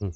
Hmm.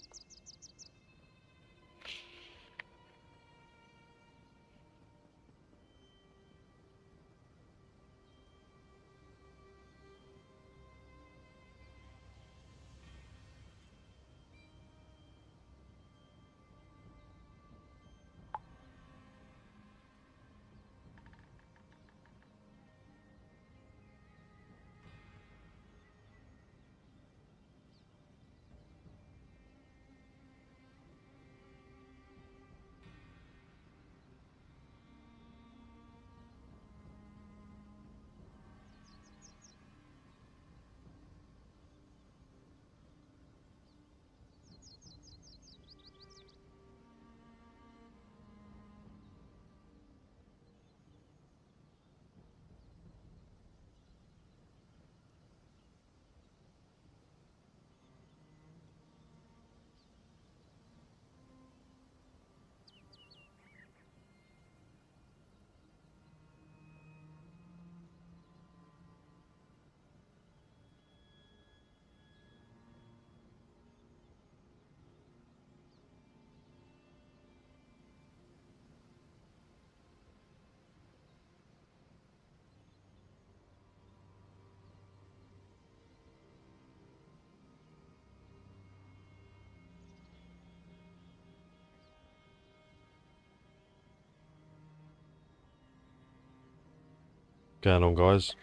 Going on, guys.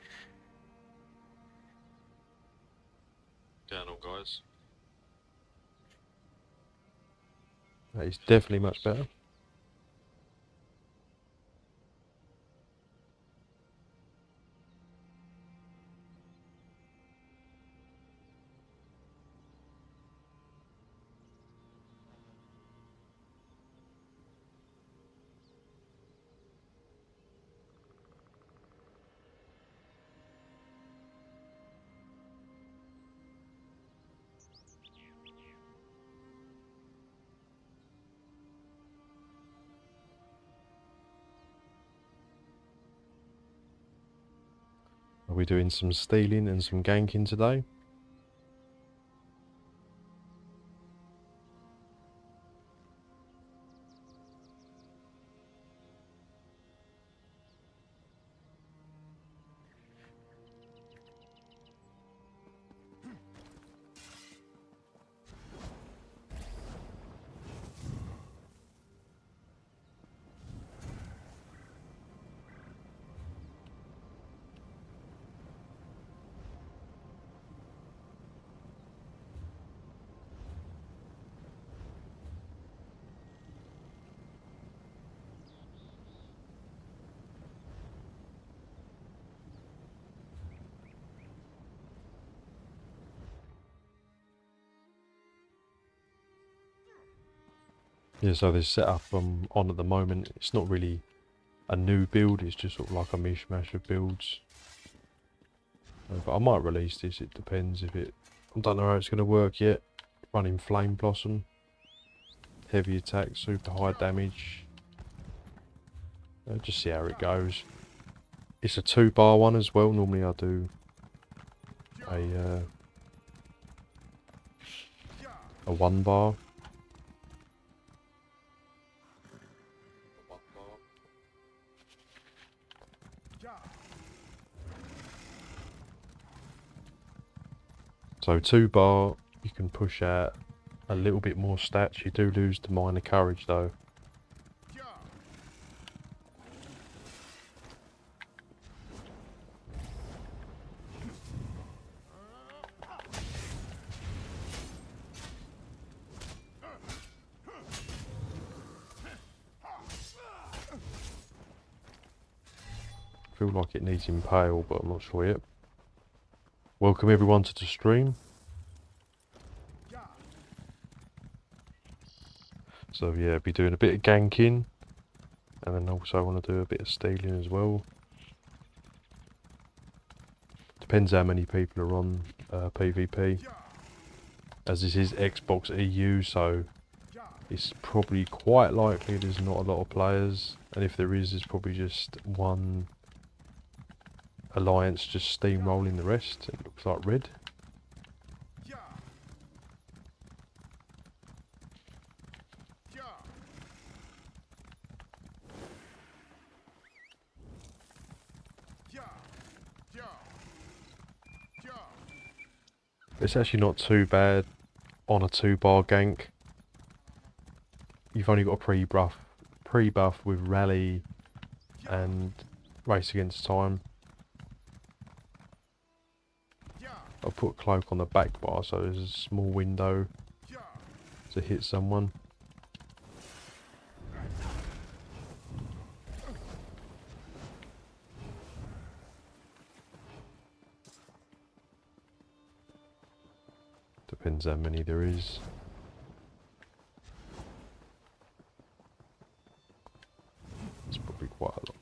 Going on, guys. That is definitely much better. Are we doing some stealing and some ganking today? Yeah, so this setup I'm on at the moment, it's not really a new build, it's just sort of like a mishmash of builds. But I might release this, it depends if it... I don't know how it's going to work yet. Running Flame Blossom. Heavy attack, super high damage. Just see how it goes. It's a 2-bar one as well, normally I do a 1-bar. So 2-bar, you can push out a little bit more stats. You do lose the minor courage though. Feel like it needs impale, but I'm not sure yet. Welcome everyone to the stream. So yeah, be doing a bit of ganking, and then also I want to do a bit of stealing as well. Depends how many people are on PvP. As this is Xbox EU, so it's probably quite likely there's not a lot of players, and if there is, there's probably just one alliance just steamrolling the rest. It looks like red. It's actually not too bad on a 2-bar gank. You've only got a pre-buff with rally and race against time. I'll put cloak on the back bar so there's a small window to hit someone. Depends how many there is. It's probably quite a lot.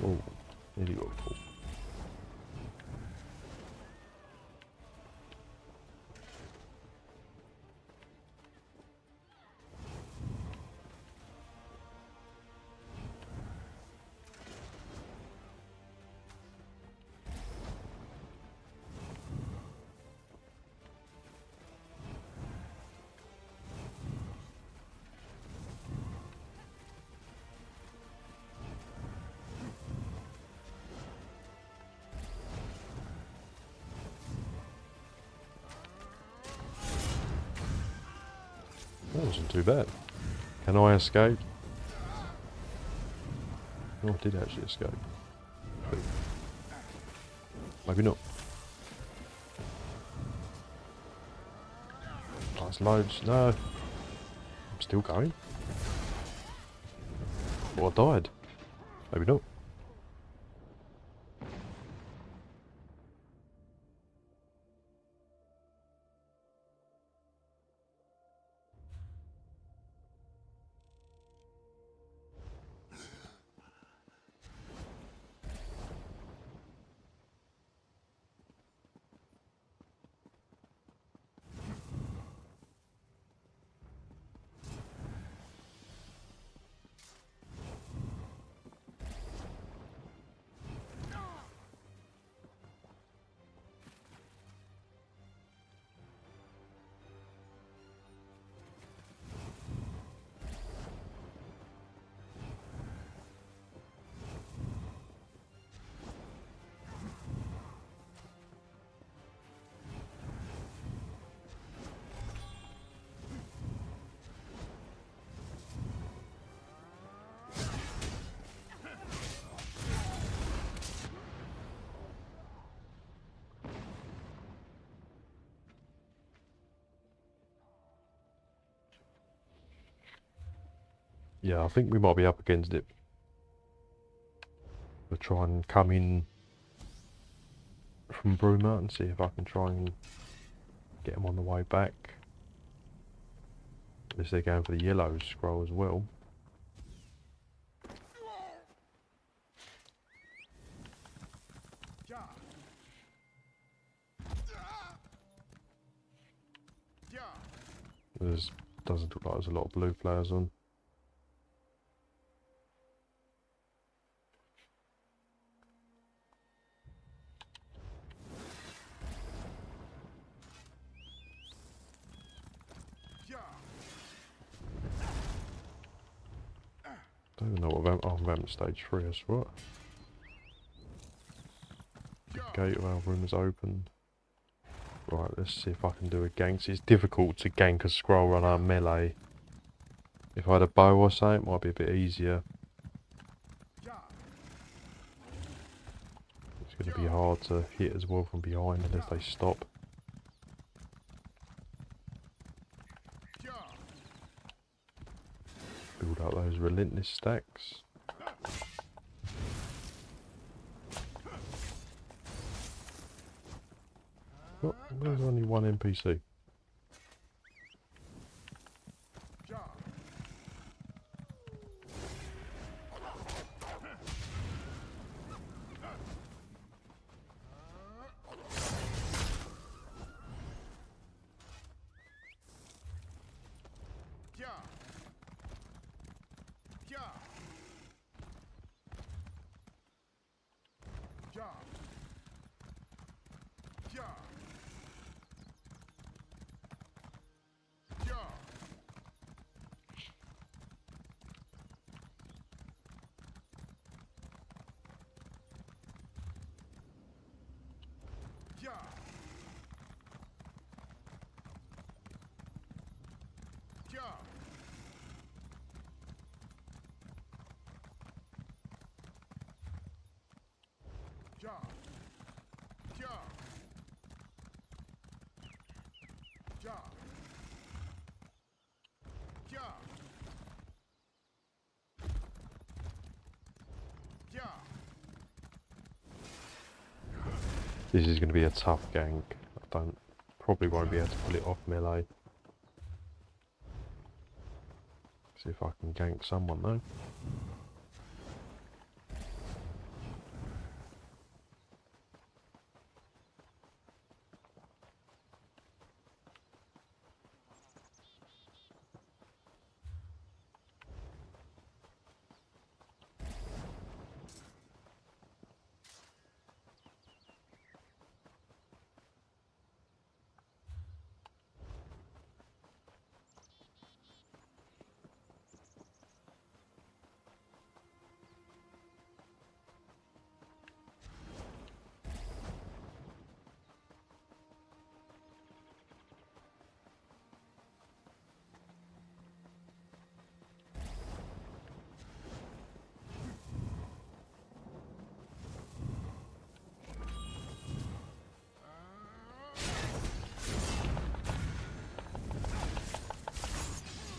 Oh, nearly got full. That wasn't too bad. Can I escape? Oh, I did actually escape. But maybe not. Oh, it's loads. No. I'm still going. Well, I died. Maybe not. Yeah, I think we might be up against it. We'll try and come in from Bruma and see if I can try and get them on the way back. Unless they're going for the yellow scroll as well. Doesn't look like there's a lot of blue players on. Don't even know what I'm vamping stage 3, that's right. The gate of our room is open. Right, let's see if I can do a gank. It's difficult to gank a scroll runner melee. If I had a bow or something, it might be a bit easier. It's going to be hard to hit as well from behind unless they stop. Build up those relentless stacks. Oh, there's only one NPC. This is going to be a tough gank. Probably won't be able to pull it off melee. See if I can gank someone though.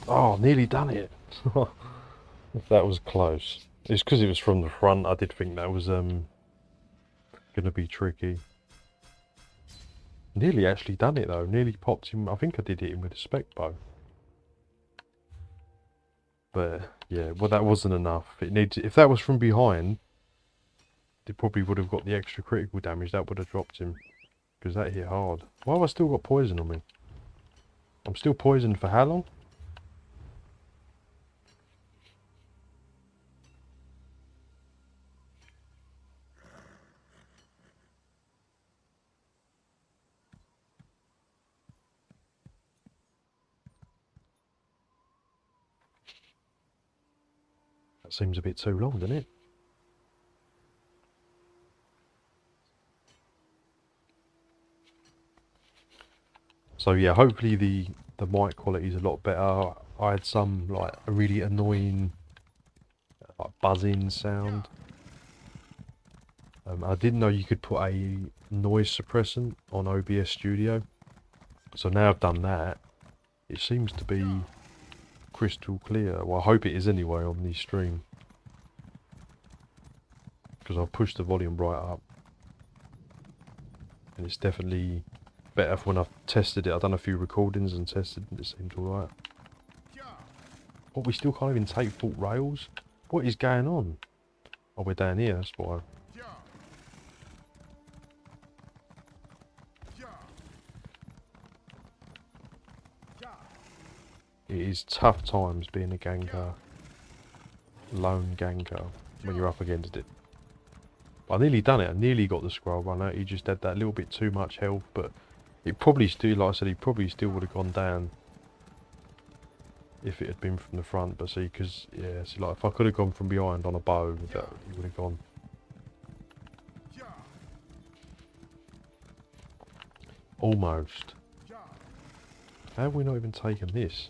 Oh, nearly done it. That was close. It's because it was from the front. I did think that was going to be tricky. Nearly actually done it though. Nearly popped him. I think I did hit him with a spec bow. But yeah, well that wasn't enough. It needs. If that was from behind, it probably would have got the extra critical damage. That would have dropped him. Because that hit hard. Why have I still got poison on me? I'm still poisoned for how long? That seems a bit too long, doesn't it? So yeah, hopefully the mic quality is a lot better. I had some like a really annoying like buzzing sound. I didn't know you could put a noise suppressant on OBS Studio. So now I've done that, it seems to be crystal clear. Well, I hope it is anyway on the stream. Because I've pushed the volume right up. And it's definitely better when I've tested it. I've done a few recordings and tested and it seemed alright. What, we still can't even take full rails? What is going on? Oh, we're down here, that's why. It is tough times being a ganker, lone ganker, when you're up against it. I nearly done it, I nearly got the scroll runner, he just had that little bit too much health, but it probably still, like I said, he probably still would have gone down if it had been from the front, but see, because, yeah, see, like, if I could have gone from behind on a bow, that, he would have gone. Almost. How have we not even taken this?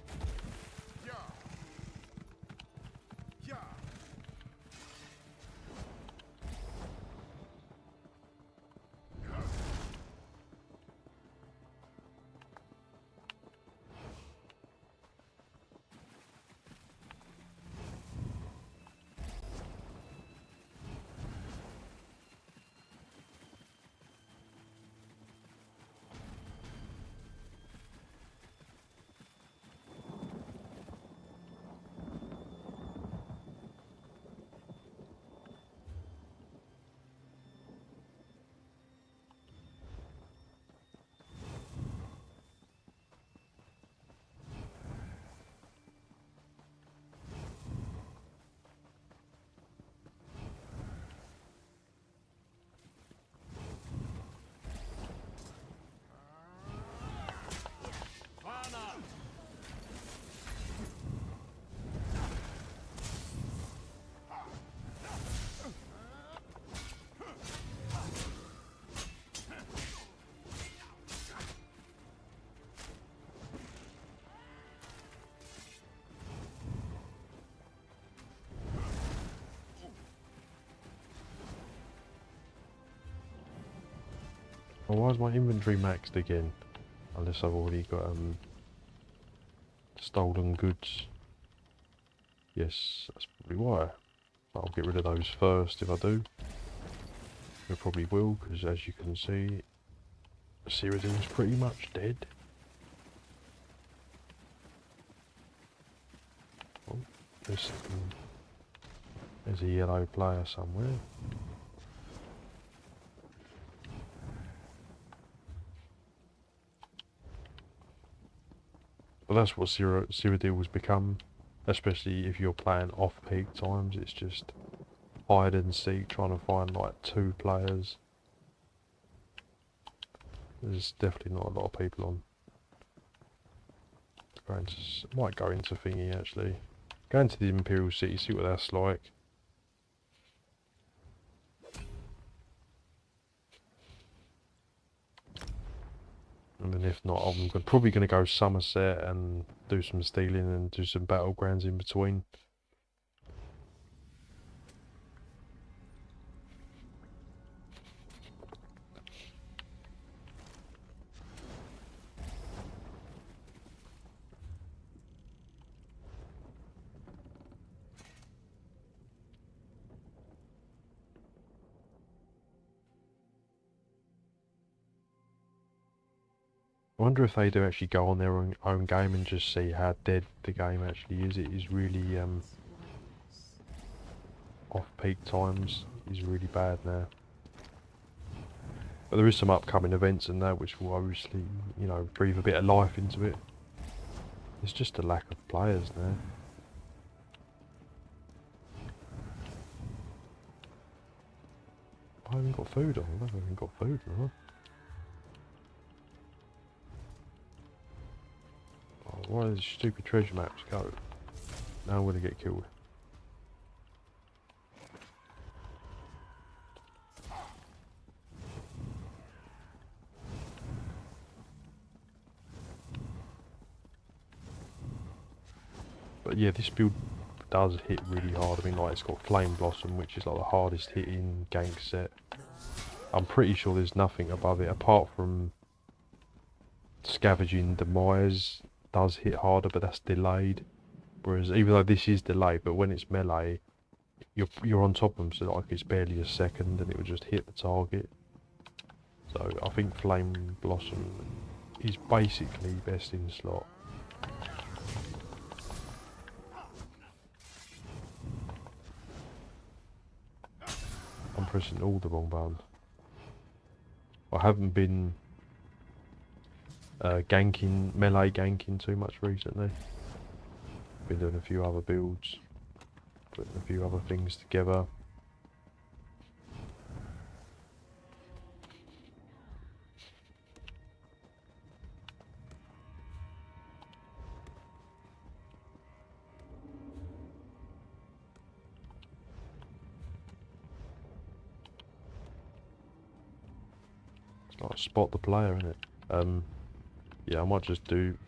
Oh, why is my inventory maxed again? Unless I've already got stolen goods. Yes, that's probably why. I'll get rid of those first if I do. I probably will, because as you can see, Cyrodiil's pretty much dead. Oh, there's a yellow player somewhere. But that's what Cyrodiil's become, especially if you're playing off-peak times. It's just hide and seek, trying to find like 2 players. There's definitely not a lot of people on. Might go into thingy actually. Go into the Imperial City, see what that's like. And then if not, I'm probably going to go Somerset and do some stealing and do some battlegrounds in between. I wonder if they do actually go on their own game and just see how dead the game actually is. It is really, off-peak times is really bad now. But there is some upcoming events and that which will obviously, you know, breathe a bit of life into it. It's just a lack of players now. I haven't got food on. I haven't got food now. Oh, why do these stupid treasure maps go? Now I'm gonna get killed. But yeah, this build does hit really hard. I mean, like, it's got Flame Blossom, which is like the hardest hitting gank set. I'm pretty sure there's nothing above it, apart from Scavenging Demise does hit harder, but that's delayed. Whereas, even though this is delayed, but when it's melee, you're on top of them, so like it's barely a second, and it would just hit the target. So I think Flame Blossom is basically best in slot. I'm pressing all the wrong buttons. I haven't been melee ganking too much recently. Been doing a few other builds, putting a few other things together. It's like spot the player, innit? Yeah, I might just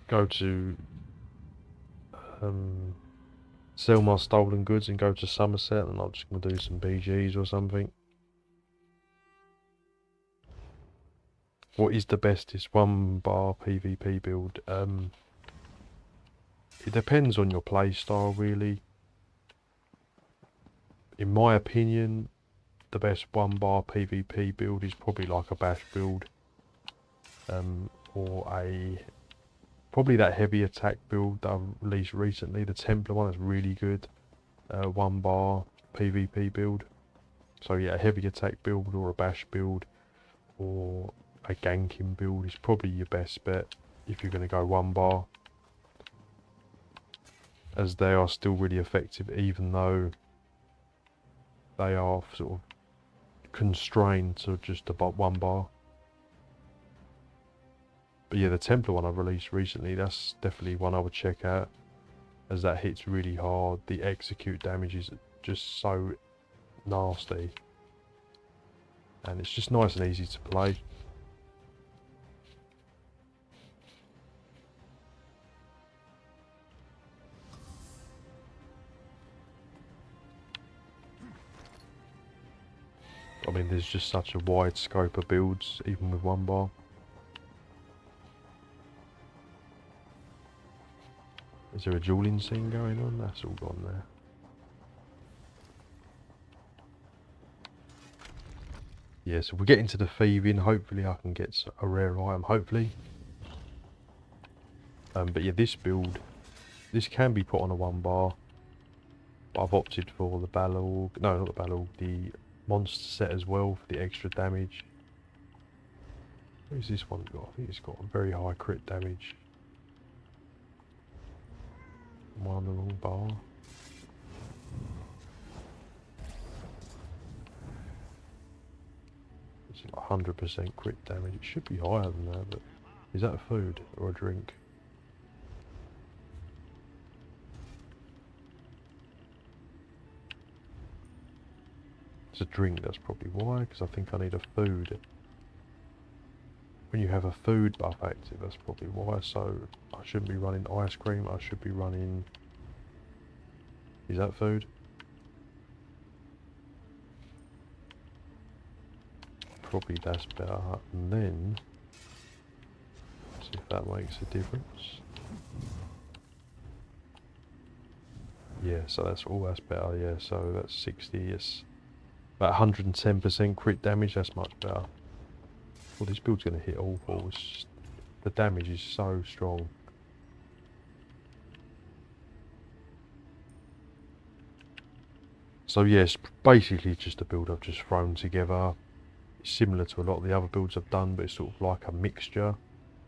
go to sell my stolen goods and go to Somerset, and I'm just gonna do some BGs or something. What is the bestest 1-bar PvP build? It depends on your playstyle, really. In my opinion, the best 1-bar PvP build is probably like a bash build, or probably that heavy attack build that I've released recently. The Templar one is really good, 1-bar PvP build. So yeah, a heavy attack build or a bash build or a ganking build is probably your best bet if you're going to go 1-bar, as they are still really effective even though they are sort of constrained to just about 1-bar. But yeah, the Templar one I've released recently, that's definitely one I would check out, as that hits really hard. The execute damage is just so nasty, and it's just nice and easy to play. I mean, there's just such a wide scope of builds, even with one bar. Is there a dueling scene going on? That's all gone there. Yeah, so we're getting to the thieving. Hopefully I can get a rare item, hopefully. But yeah, this build, this can be put on a one bar. But I've opted for the Balorg, no, not the Balorg, the monster set as well for the extra damage. Where's this one got? I think it's got a very high crit damage. Am I on the wrong bar? It's like 100% crit damage. It should be higher than that, but is that a food or a drink? It's a drink, that's probably why, because I think I need a food. When you have a food buff active, that's probably why. So I shouldn't be running ice cream, I should be running... Is that food? Probably that's better. And then... see if that makes a difference. Yeah, so that's all, that's better, yeah, so that's 60, it's about 110% crit damage, that's much better. Well, this build's going to hit awful, it's just, the damage is so strong. So yes, basically just a build I've just thrown together. It's similar to a lot of the other builds I've done, but it's sort of like a mixture.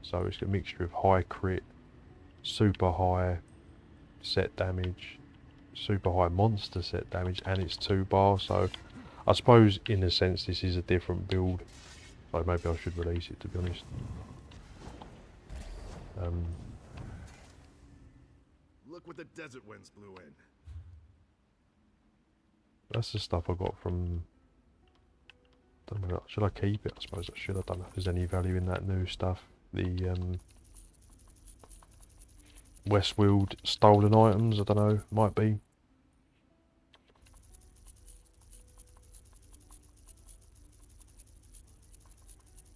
So it's a mixture of high crit, super high set damage, super high monster set damage, and it's 2 bar. So I suppose in a sense this is a different build. So maybe I should release it, to be honest. Look what the desert winds blew in. That's the stuff I got from... don't know, should I keep it? I suppose I should. I don't know if there's any value in that new stuff. The Westfield stolen items, I don't know, might be.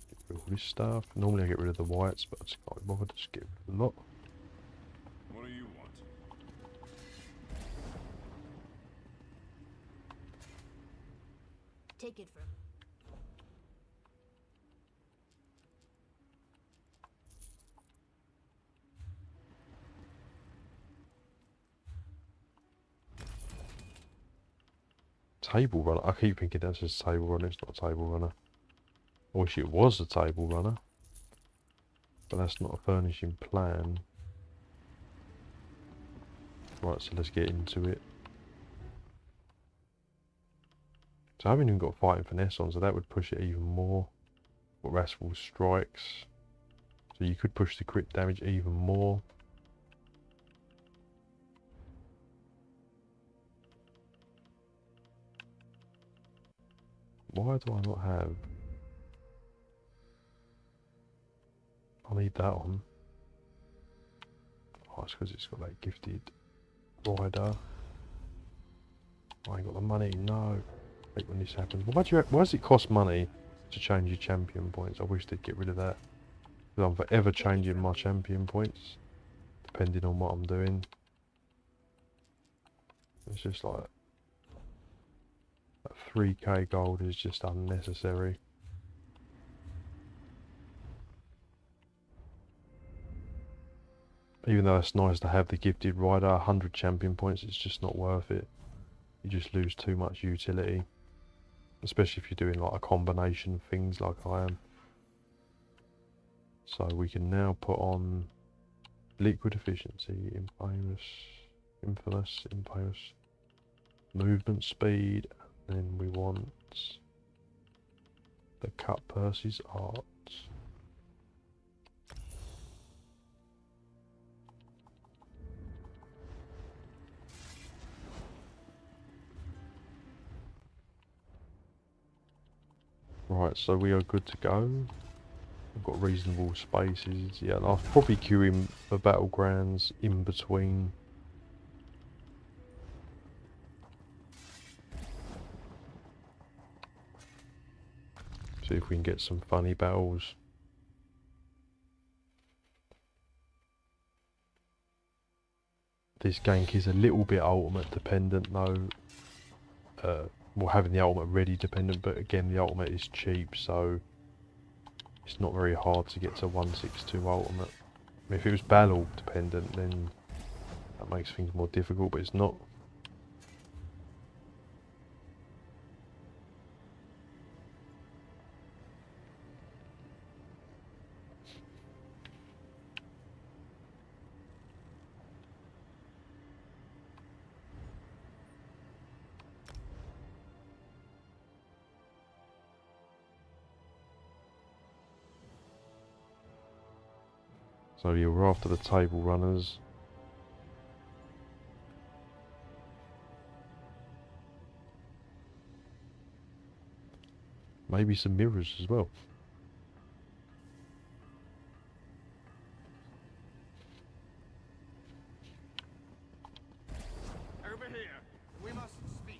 Get rid of all this stuff. Normally I get rid of the whites, but I just can't be bothered to just get rid of the lot. What do you want? Take it from. Table runner. I keep thinking that's just table runner. It's not a table runner. I wish it was a table runner, but that's not a furnishing plan. Right, so let's get into it. So I haven't even got fighting finesse on, so that would push it even more. Got wrathful strikes, so you could push the crit damage even more. Why do I not have... I need that on. Oh, it's because it's got that gifted rider. I ain't got the money, no. I hate when this happens. Why does it cost money to change your champion points? I wish they'd get rid of that. Because I'm forever changing my champion points, depending on what I'm doing. It's just like... that 3k gold is just unnecessary. Even though it's nice to have the gifted rider, 100 champion points, it's just not worth it. You just lose too much utility. Especially if you're doing like a combination of things like I am. So we can now put on liquid efficiency, infamous, movement speed, and then we want the cut purses art. Right, so we are good to go. We've got reasonable spaces. Yeah, and I'll probably queue in the battlegrounds in between. See if we can get some funny battles. This gank is a little bit ultimate dependent though. Well, having the ultimate ready dependent, but again the ultimate is cheap, so it's not very hard to get to 162 ultimate. I mean, if it was battle dependent, then that makes things more difficult, but it's not. So yeah, we're after the table runners. Maybe some mirrors as well. Over here. We must speak.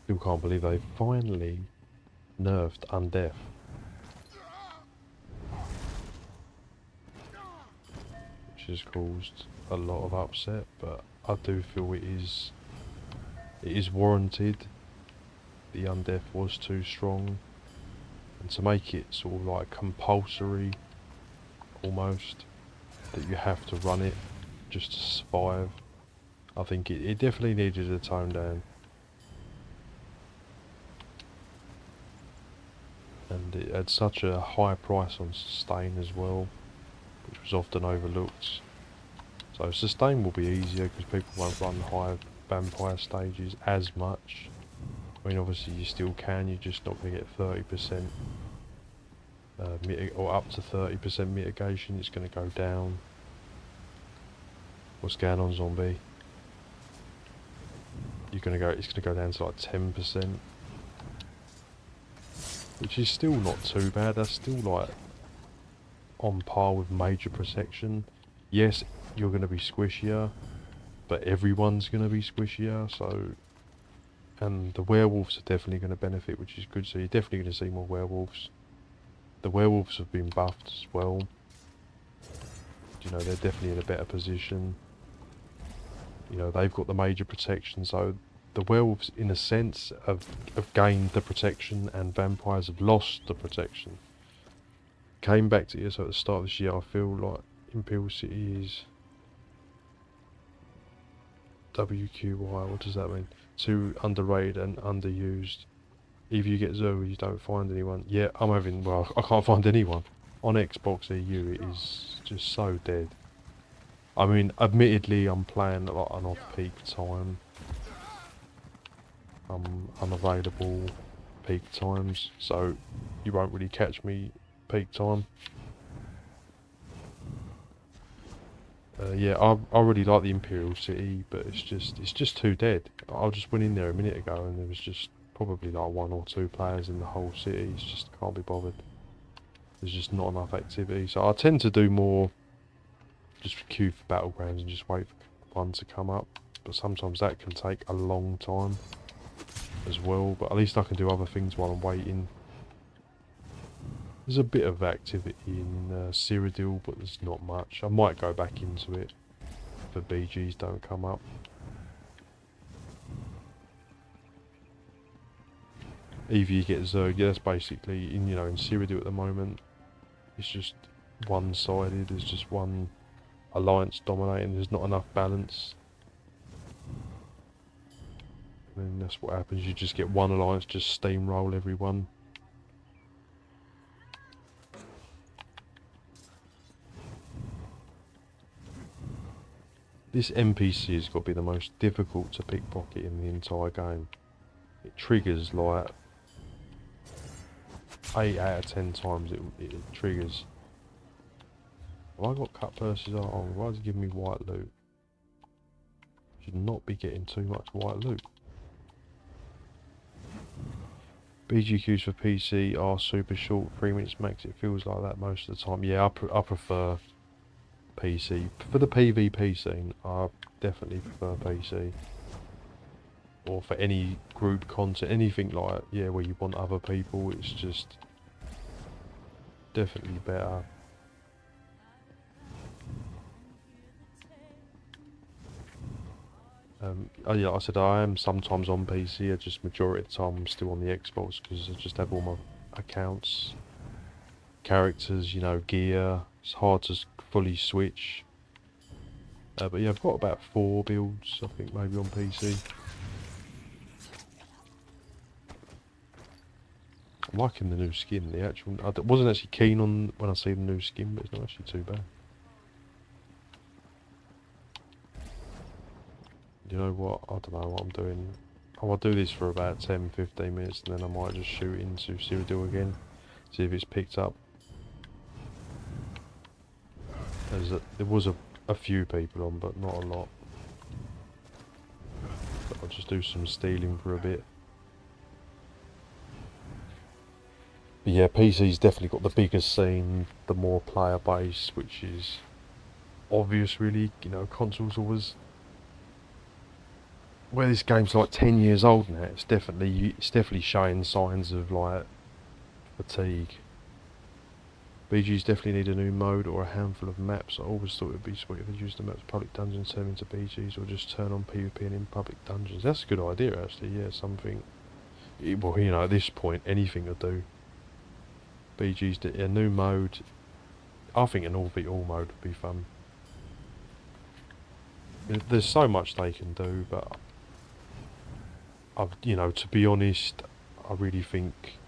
Still can't believe they finally nerfed Undeath. Which has caused a lot of upset, but I do feel it is warranted. The Undeath was too strong, and to make it sort of like compulsory almost, that you have to run it just to survive, I think it definitely needed a tone down. And it had such a high price on sustain as well, which was often overlooked. So sustain will be easier because people won't run high vampire stages as much. I mean, obviously you still can, you're just not going to get 30% or up to 30% mitigation. It's going to go down. What's going on, zombie? It's going to go down to like 10%. Which is still not too bad. That's still like on par with major protection. Yes, you're going to be squishier, but everyone's going to be squishier. So, and the werewolves are definitely going to benefit, which is good. So you're definitely going to see more werewolves. The werewolves have been buffed as well. You know, they're definitely in a better position. You know, they've got the major protection, so the werewolves, in a sense, have gained the protection, and vampires have lost the protection. Came back to ESO at the start of this year. I feel like Imperial City is WQY. What does that mean? Too underrated and underused. Either you get Zoo or you don't find anyone. Yeah, I'm having, well, I can't find anyone. On Xbox EU it is just so dead. I mean, admittedly I'm playing like an off-peak time. I'm unavailable peak times, so you won't really catch me peak time. Yeah, I really like the Imperial City, but it's just too dead. I just went in there a minute ago and there was just probably like 1 or 2 players in the whole city. It's just can't be bothered. There's just not enough activity. So I tend to do more just queue for battlegrounds and just wait for one to come up. But sometimes that can take a long time as well. But at least I can do other things while I'm waiting. There's a bit of activity in Cyrodiil, but there's not much. I might go back into it if the BGs don't come up. Either you get Zerg, yeah, that's basically, in Cyrodiil at the moment, it's just one-sided, there's just one alliance dominating, there's not enough balance. And then that's what happens, you just get one alliance, just steamroll everyone. This NPC has got to be the most difficult to pickpocket in the entire game. It triggers like 8 out of 10 times it triggers. Have I got cut purses on? Why does it give me white loot? Should not be getting too much white loot. BGQs for PC are super short, 3 minutes max. It feels like that most of the time. Yeah, I prefer PC. For the PvP scene, I definitely prefer PC. Or for any group content, anything like, yeah, where you want other people, it's just definitely better. Oh yeah, like I said, I am sometimes on PC, just majority of the time I'm still on the Xbox because I just have all my accounts, characters, gear. It's hard to fully switch. But yeah, I've got about 4 builds, I think, maybe on PC. I'm liking the new skin. I wasn't actually keen on when I see the new skin, but it's not actually too bad. You know what? I don't know what I'm doing. I'll do this for about 10-15 minutes and then I might just shoot into Cyrodiil again. See if it's picked up. There was a few people on, but not a lot. But I'll just do some stealing for a bit. But yeah, PC's definitely got the biggest scene, the more player base, which is obvious really. Consoles always... Where this game's like 10 years old now, it's definitely showing signs of like fatigue. BGs definitely need a new mode or a handful of maps. I always thought it would be sweet if they used the maps public dungeons, turn them into BGs, or just turn on PvP and in public dungeons. That's a good idea actually, yeah, something... Well, at this point, anything will do. BGs, a new mode. I think an all-v-all mode would be fun. There's so much they can do, but... to be honest, I really think,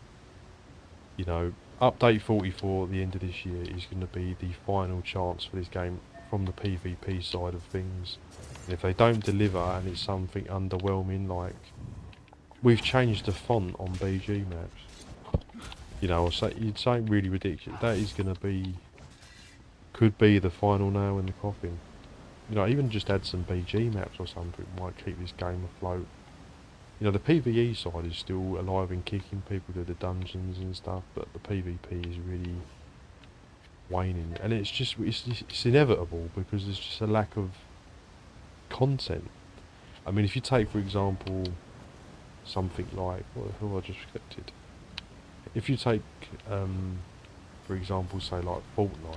update 44 at the end of this year is going to be the final chance for this game from the PvP side of things. And if they don't deliver and it's something underwhelming, like we've changed the font on BG maps, you'd say really ridiculous. That is going to could be the final nail in the coffin. Even just add some BG maps or something might keep this game afloat. The PvE side is still alive and kicking, people do the dungeons and stuff, but the PvP is really waning. And it's inevitable because there's just a lack of content. I mean, if you take, for example, something like... Who I just reflected? If you take, for example, say like Fortnite,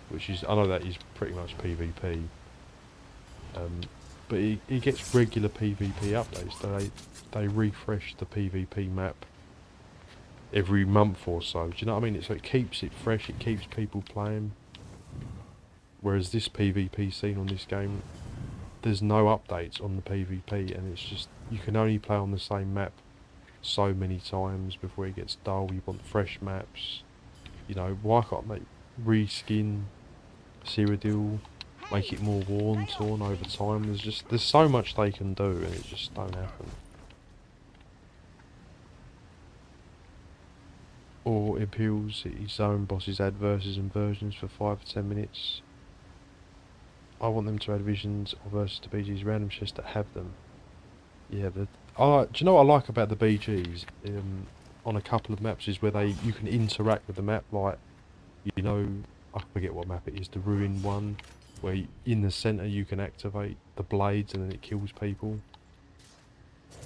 which is... I know that is pretty much PvP. but it gets regular PvP updates. They refresh the PvP map every month or so. Do you know what I mean? So it keeps it fresh. It keeps people playing. Whereas this PvP scene on this game, there's no updates on the PvP, and it's just you can only play on the same map so many times before it gets dull. You want fresh maps. You know, why can't they reskin Cyrodiil, make it more worn, torn over time? There's so much they can do, and it just don't happen. Or Imperial City Zone bosses add verses and versions for 5 or 10 minutes. I want them to add visions or verses to BG's random chests that have them. Yeah, do you know what I like about the BGs? On a couple of maps is where you can interact with the map, like, you know, I forget what map it is, the ruin one, where in the centre you can activate the blades and then it kills people.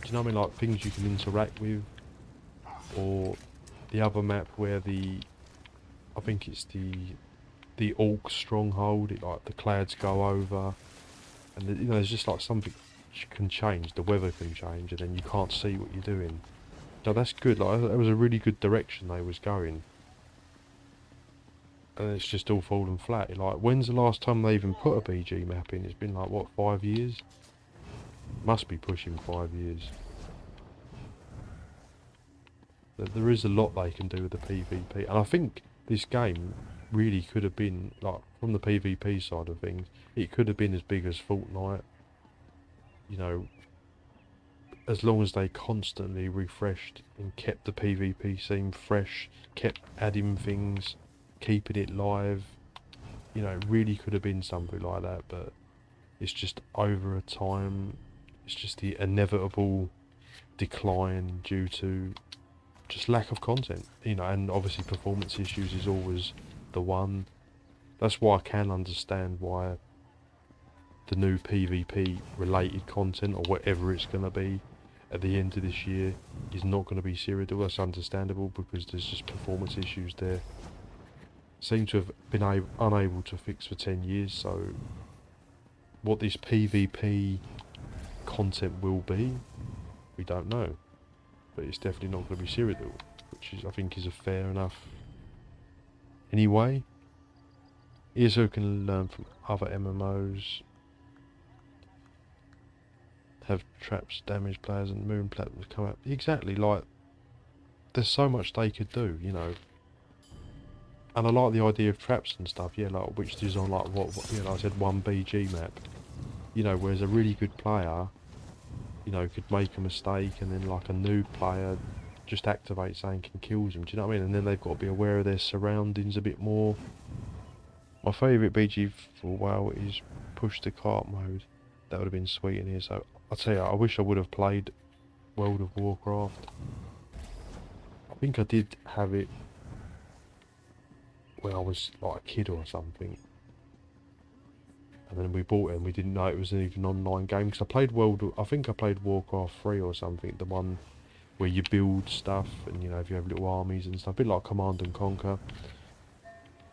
Do you know what I mean? Like things you can interact with. Or the other map where I think it's the Orc stronghold, like the clouds go over, and you know, there's just like something can change, the weather can change, and then you can't see what you're doing. No, that's good. Like that was a really good direction they was going, and it's just all fallen flat. Like, when's the last time they even put a BG map in? It's been like what, 5 years? Must be pushing 5 years. There is a lot they can do with the PvP, and I think this game really could have been, like, from the PvP side of things, it could have been as big as Fortnite. You know, as long as they constantly refreshed and kept the PvP scene fresh, kept adding things, keeping it live, you know, it really could have been something like that, but it's just over a time, it's just the inevitable decline due to just lack of content, you know, and obviously performance issues is always the one. That's why I can understand why the new PvP related content, or whatever it's going to be at the end of this year, is not going to be Cyrodiil. That's understandable, because there's just performance issues there. Seem to have been unable to fix for 10 years, so what this PvP content will be, we don't know. But it's definitely not going to be Cyrodiil, which is, I think, is a fair enough. Anyway, ESO can learn from other MMOs, have traps damage players and moon platforms come up. Exactly, like, there's so much they could do, you know. And I like the idea of traps and stuff, yeah, like, which is on, like, what you know, I said, one BG map. You know, whereas a really good player, you know, could make a mistake, and then, like, a noob player just activates something and kills them, do you know what I mean? And then they've got to be aware of their surroundings a bit more. My favourite BG for a while is push to cart mode. That would have been sweet in here. So I'll tell you, I wish I would have played World of Warcraft. I think I did have it when I was like a kid or something, and then we bought it and we didn't know it was an even online game, because I think I played Warcraft 3 or something, the one where you build stuff and, you know, if you have little armies and stuff, a bit like Command and Conquer.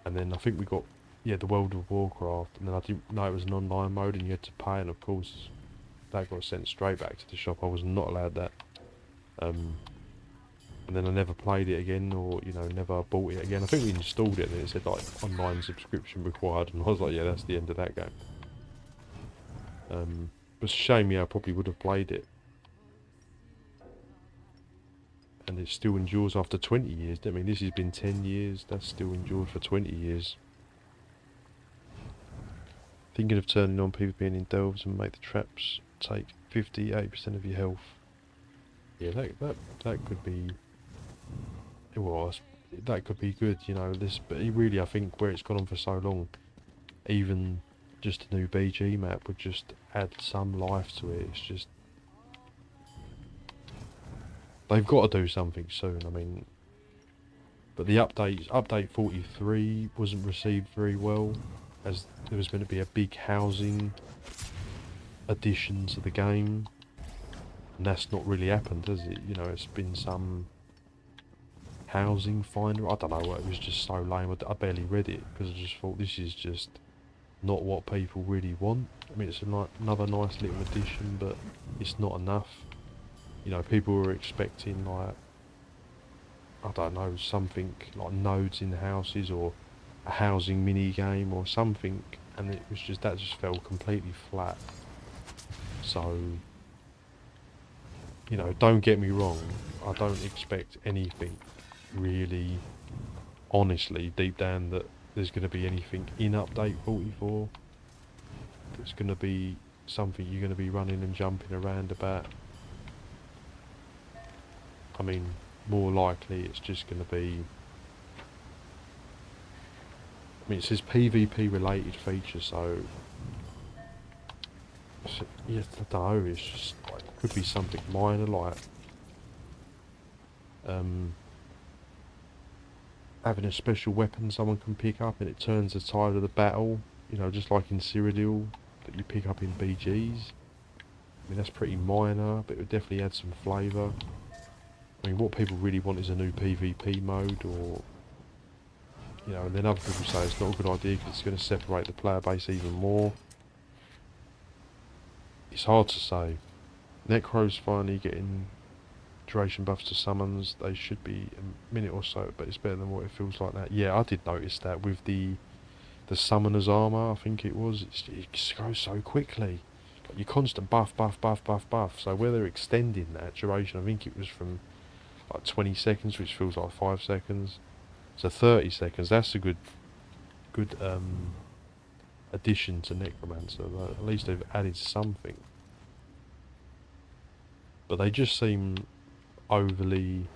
And then I think we got, yeah, the World of Warcraft, and then I didn't know it was an online mode and you had to pay, and of course that got sent straight back to the shop. I was not allowed that. And then I never played it again, or, you know, never bought it again. I think we installed it and it said, like, online subscription required, and I was like, yeah, that's the end of that game. It's a shame, yeah, I probably would have played it. And it still endures after 20 years. I mean, this has been 10 years, that's still endured for 20 years. Thinking of turning on PvP and in delves and make the traps take 58% of your health. Yeah, that could be, well, that could be good, you know. But really, I think where it's gone on for so long, even just a new BG map would just add some life to it. It's just, they've got to do something soon. I mean, but the update 43 wasn't received very well, as there was going to be a big housing addition to the game, and that's not really happened, has it? You know, it's been some housing finder, I don't know, it was just so lame. I barely read it, because I just thought, this is just not what people really want. I mean, it's another nice little addition, but it's not enough. You know, people were expecting like, I don't know, something like nodes in the houses or a housing mini game or something, and it was just, that just fell completely flat. So, you know, don't get me wrong, I don't expect anything really, honestly, deep down, that there's going to be anything in update 44 that's going to be something you're going to be running and jumping around about. I mean, more likely it's just going to be, I mean, it says PvP related features, so yeah, I don't know, it's just like, it could be something minor, like having a special weapon someone can pick up and it turns the tide of the battle, you know, just like in Cyrodiil that you pick up in BGs. I mean, that's pretty minor, but it would definitely add some flavour. I mean, what people really want is a new PvP mode, or, you know, and then other people say it's not a good idea because it's going to separate the player base even more. It's hard to say. Necro's finally getting duration buffs to summons. They should be a minute or so, but it's better than what it feels like now. Yeah, I did notice that with the summoner's armour, I think it was, it goes so quickly. Like, you constant buff, buff, buff, buff, buff. So where they're extending that duration, I think it was from like 20 seconds, which feels like 5 seconds, so 30 seconds. That's a good addition to Necromancer. At least they've added something. But they just seem overly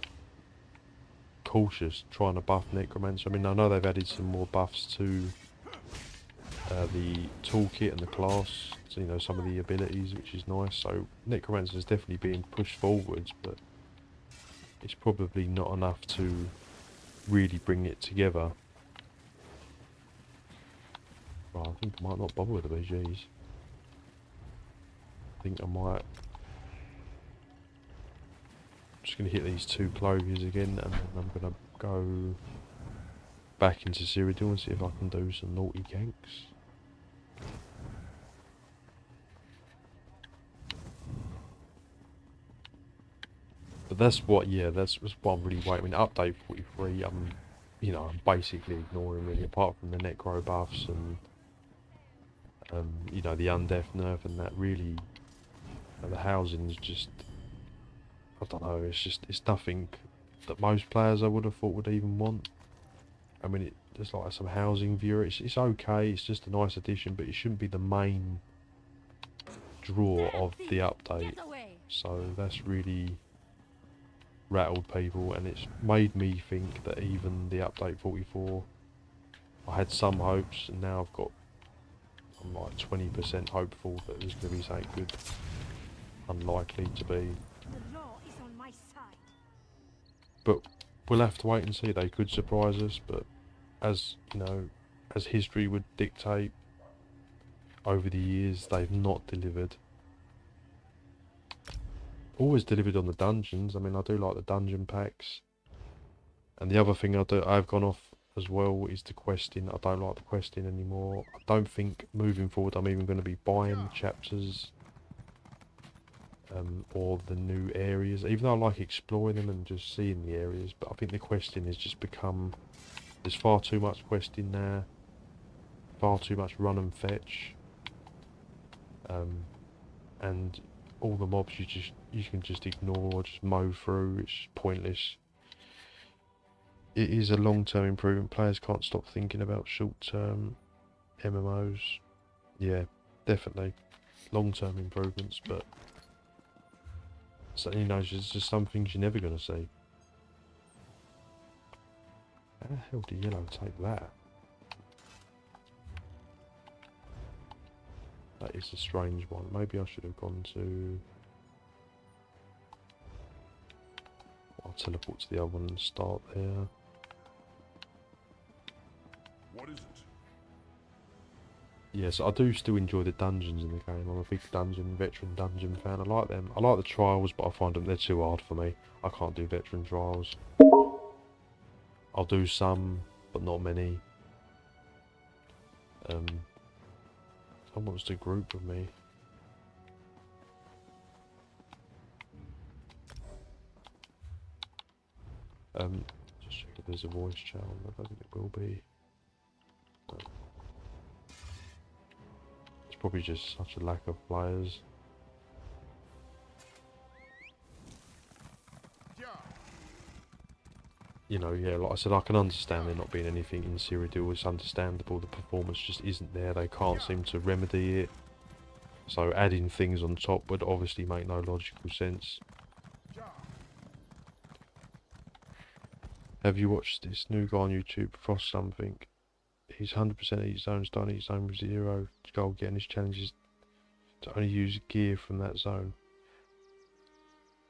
cautious trying to buff Necromancer. I mean, I know they've added some more buffs to the toolkit and the class, so, you know, some of the abilities, which is nice. So Necromancer is definitely being pushed forwards, but it's probably not enough to really bring it together. Right, I think I might not bother with the BGs. I think I might. I'm just going to hit these 2 cloviers again, and then I'm going to go back into Cyrodiil and see if I can do some naughty ganks. But that's what, yeah, that's what I'm really waiting. I mean, update 43, you know, I'm basically ignoring really, apart from the necro buffs and, you know, the undeath nerf and that. Really, the housing is just, I don't know, it's nothing that most players I would have thought would even want. I mean, there's like some housing viewer, it's okay, it's just a nice addition, but it shouldn't be the main draw of the update. So that's really rattled people, and it's made me think that even the update 44, I had some hopes, and now I'm like 20% hopeful that there's going to be something good. Unlikely to be. The law is on my side. But we'll have to wait and see. They could surprise us, but as you know, as history would dictate, over the years they've not delivered. Always delivered on the dungeons. I mean, I do like the dungeon packs. And the other thing I've gone off as well is the questing. I don't like the questing anymore. I don't think moving forward I'm even going to be buying the chapters or the new areas, even though I like exploring them and just seeing the areas. But I think the questing has just become, there's far too much questing now, far too much run and fetch, and all the mobs you can just ignore or just mow through. It's pointless. It is a long-term improvement. Players can't stop thinking about short-term MMOs. Yeah, definitely long-term improvements, but so, you know, there's just some things you're never going to see. How the hell did yellow take that? That is a strange one. Maybe I should have gone to... I'll teleport to the other one and start there. What is it? Yes, I do still enjoy the dungeons in the game. I'm a big veteran dungeon fan. I like them. I like the trials, but I find them, they're too hard for me. I can't do veteran trials. I'll do some, but not many. Someone wants to group with me. Just check if there's a voice chat on. I don't think it will be. No. It's probably just such a lack of players. You know, yeah, like I said, I can understand there not being anything in Cyrodiil. It's understandable. The performance just isn't there. They can't seem to remedy it. So adding things on top would obviously make no logical sense. Have you watched this new guy on YouTube, Frost something? He's 100% each zone's done, each zone with 0 goal getting his challenges to only use gear from that zone.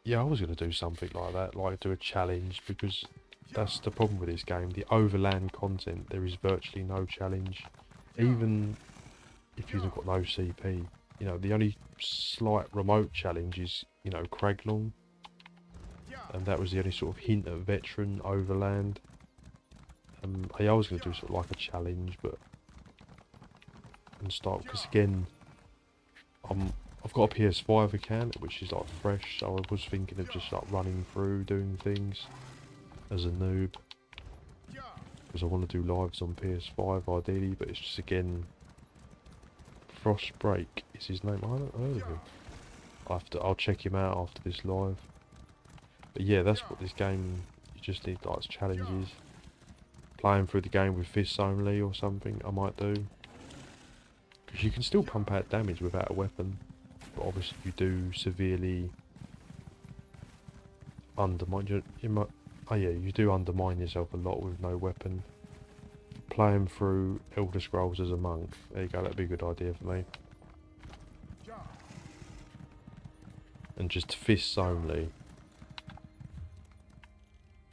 Yeah, I was going to do something like that, like do a challenge, because that's the problem with this game. The overland content, there is virtually no challenge. Even if you've got no CP, you know, the only slight remote challenge is, you know, Craglong. And that was the only sort of hint of veteran overland. I was going to do sort of like a challenge, but and start, because again, I've got a PS5 account which is like fresh, so I was thinking of just like running through doing things as a noob, because I want to do lives on PS5 ideally, but it's just again, Frostbreak is his name. I haven't heard of him. I'll check him out after this live. But yeah, that's what this game, you just need like challenges. Playing through the game with fists only or something I might do. Because you can still pump out damage without a weapon. But obviously you do severely undermine, you do undermine yourself a lot with no weapon. Playing through Elder Scrolls as a monk, there you go, that'd be a good idea for me. And just fists only.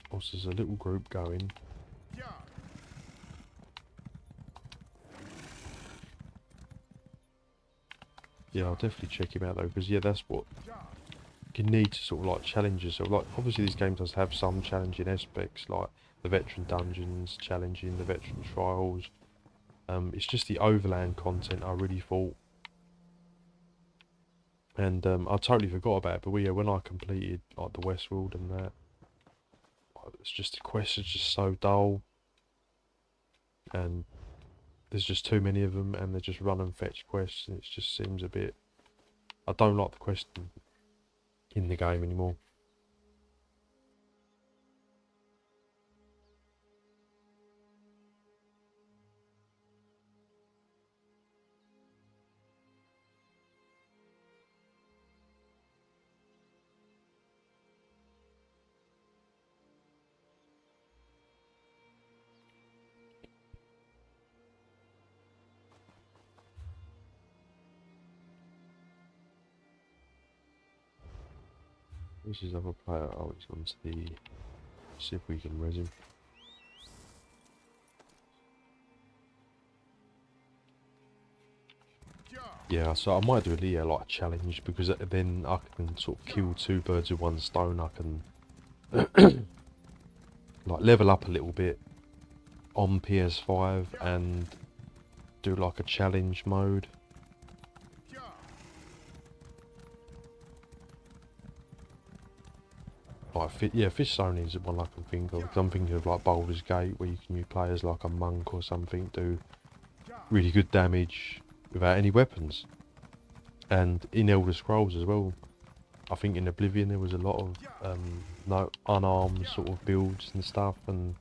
Also, there's a little group going. Yeah, I'll definitely check him out though, because yeah, that's what you need to sort of like challenge yourself. Like, obviously this game does have some challenging aspects, like the veteran dungeons, challenging the veteran trials. It's just the overland content I really thought. And I totally forgot about it, but yeah, when I completed like the Westworld and that, it's just the quests are just so dull, and there's just too many of them, and they just run and fetch quests, and it just seems a bit. I don't like the quest in the game anymore. This is other player. Oh, he's on to the. See if we can res him. Yeah, so I might do a like a challenge, because then I can sort of kill two birds with one stone. I can like level up a little bit on PS5 and do like a challenge mode. Like, Fish Zone is one I can think of. I'm thinking of like Baldur's Gate, where you can play as like a monk or something, do really good damage without any weapons. And in Elder Scrolls as well, I think in Oblivion there was a lot of no unarmed sort of builds and stuff, and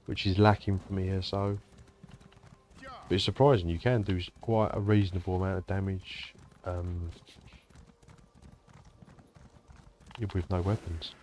which is lacking from ESO. But it's surprising, you can do quite a reasonable amount of damage with no weapons.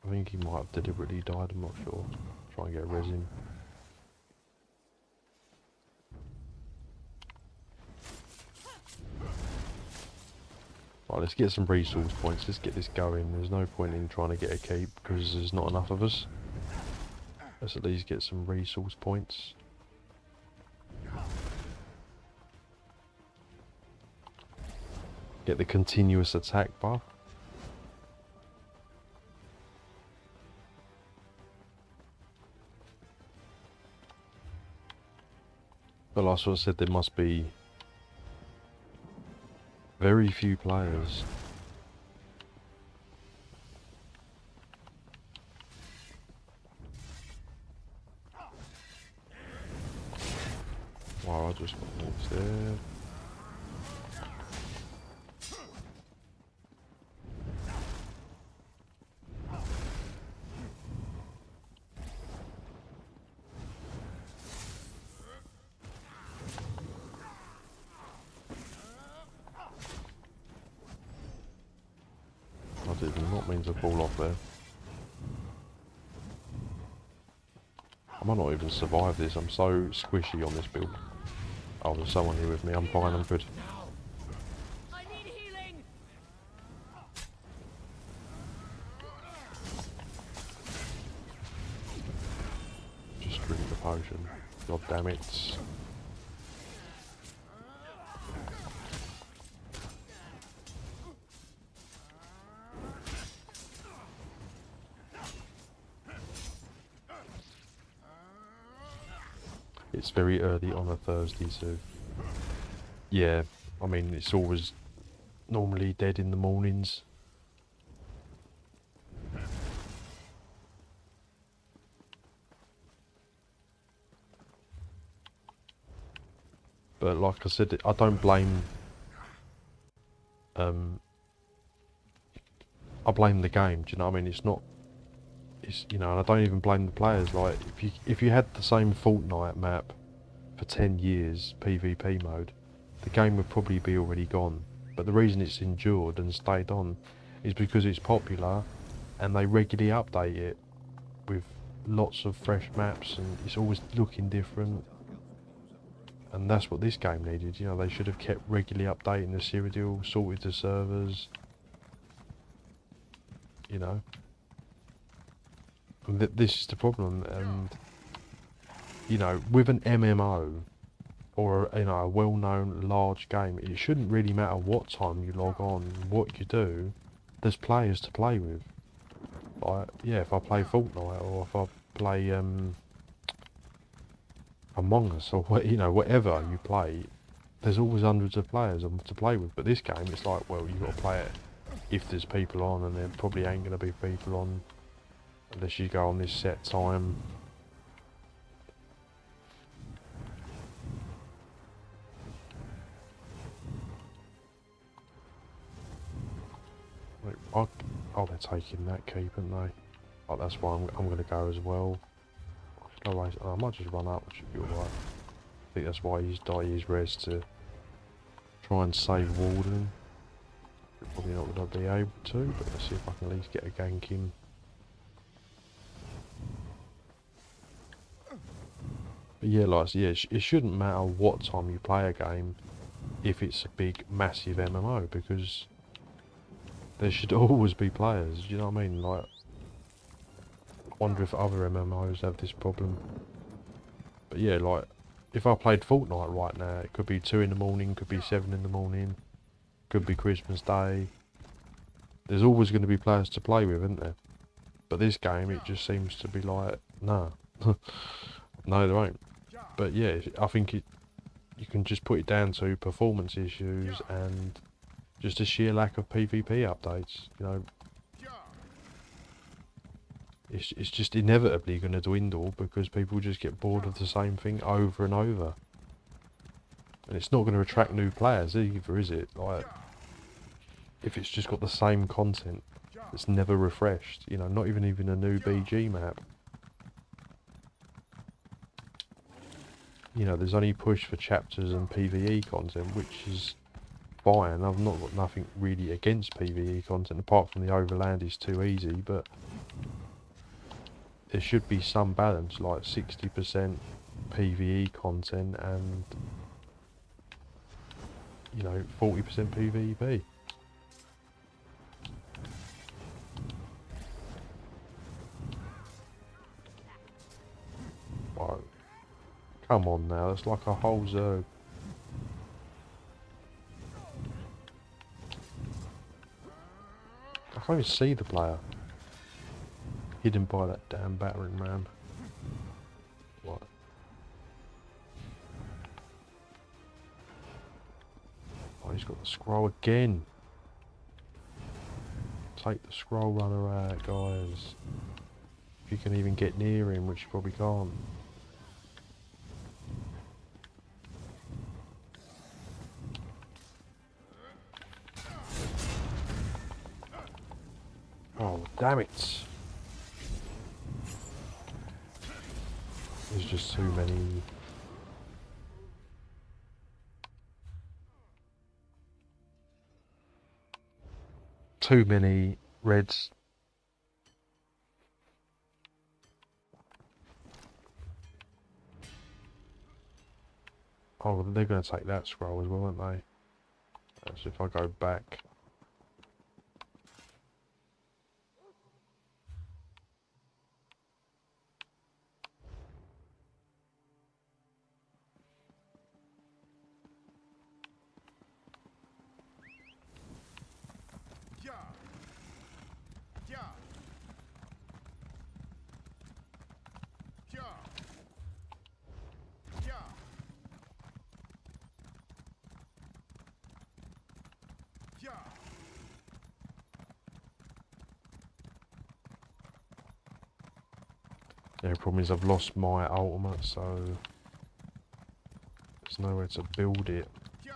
I think he might have deliberately died, I'm not sure. Try and get resin. Right, let's get some resource points, let's get this going. There's no point in trying to get a keep, because there's not enough of us. Let's at least get some resource points. Get the continuous attack buff. But like I said, there must be very few players. Wow, I just got next there. I did not mean to fall off there. I might not even survive this. I'm so squishy on this build. Oh, there's someone here with me. I'm fine. I'm good. I need healing. Just drink the potion. God damn it. It's very early on a Thursday, so yeah, I mean, it's always normally dead in the mornings. But like I said, I don't blame I blame the game, do you know what I mean? It's not, it's, you know, and I don't even blame the players. Like, if you had the same Fortnite map for 10 years, PvP mode, the game would probably be already gone. But the reason it's endured and stayed on is because it's popular and they regularly update it with lots of fresh maps and it's always looking different. And that's what this game needed, you know, they should have kept regularly updating the Cyrodiil, sorted the servers, you know. And this is the problem, and, you know, with an MMO, or, you know, a well-known large game, it shouldn't really matter what time you log on, what you do, there's players to play with. Like, yeah, if I play Fortnite, or if I play, Among Us, or what, you know, whatever you play, there's always hundreds of players to play with. But this game, it's like, well, you've got to play it if there's people on, and there probably ain't going to be people on unless you go on this set time. Wait, oh, they're taking that keep, aren't they? Oh, that's why I'm going to go as well. I might just run up, it should be alright. I think that's why he's died his res to try and save Warden. Probably not going to be able to, but let's see if I can at least get a gank in. But yeah, like, yeah, it shouldn't matter what time you play a game if it's a big, massive MMO, because there should always be players, do you know what I mean? Like, I wonder if other MMOs have this problem. But yeah, like, if I played Fortnite right now, it could be 2 in the morning, could be 7 in the morning, could be Christmas Day. There's always going to be players to play with, isn't there? But this game, it just seems to be like, nah. No, there ain't. But yeah, I think you can just put it down to performance issues and just a sheer lack of PvP updates, you know. It's just inevitably going to dwindle because people just get bored of the same thing over and over. And it's not going to attract new players either, is it? Like, if it's just got the same content that's never refreshed, you know, not even a new BG map. You know, there's only push for chapters and PvE content, which is fine. I've not got nothing really against PvE content, apart from the overland is too easy, but there should be some balance, like 60% PvE content and, you know, 40% PvP. Come on now, it's like a whole Zerg. I can't even see the player. Hidden by that damn battering ram. What? Oh, he's got the scroll again. Take the scroll runner out, guys. If you can even get near him, which you probably can't. Oh, damn it. There's just too many. Too many reds. Oh, they're going to take that scroll as well, aren't they? So if I go back. Yeah. Yeah. Yeah. Yeah. Yeah. Yeah, the problem is I've lost my ultimate, so there's nowhere to build it. Yeah.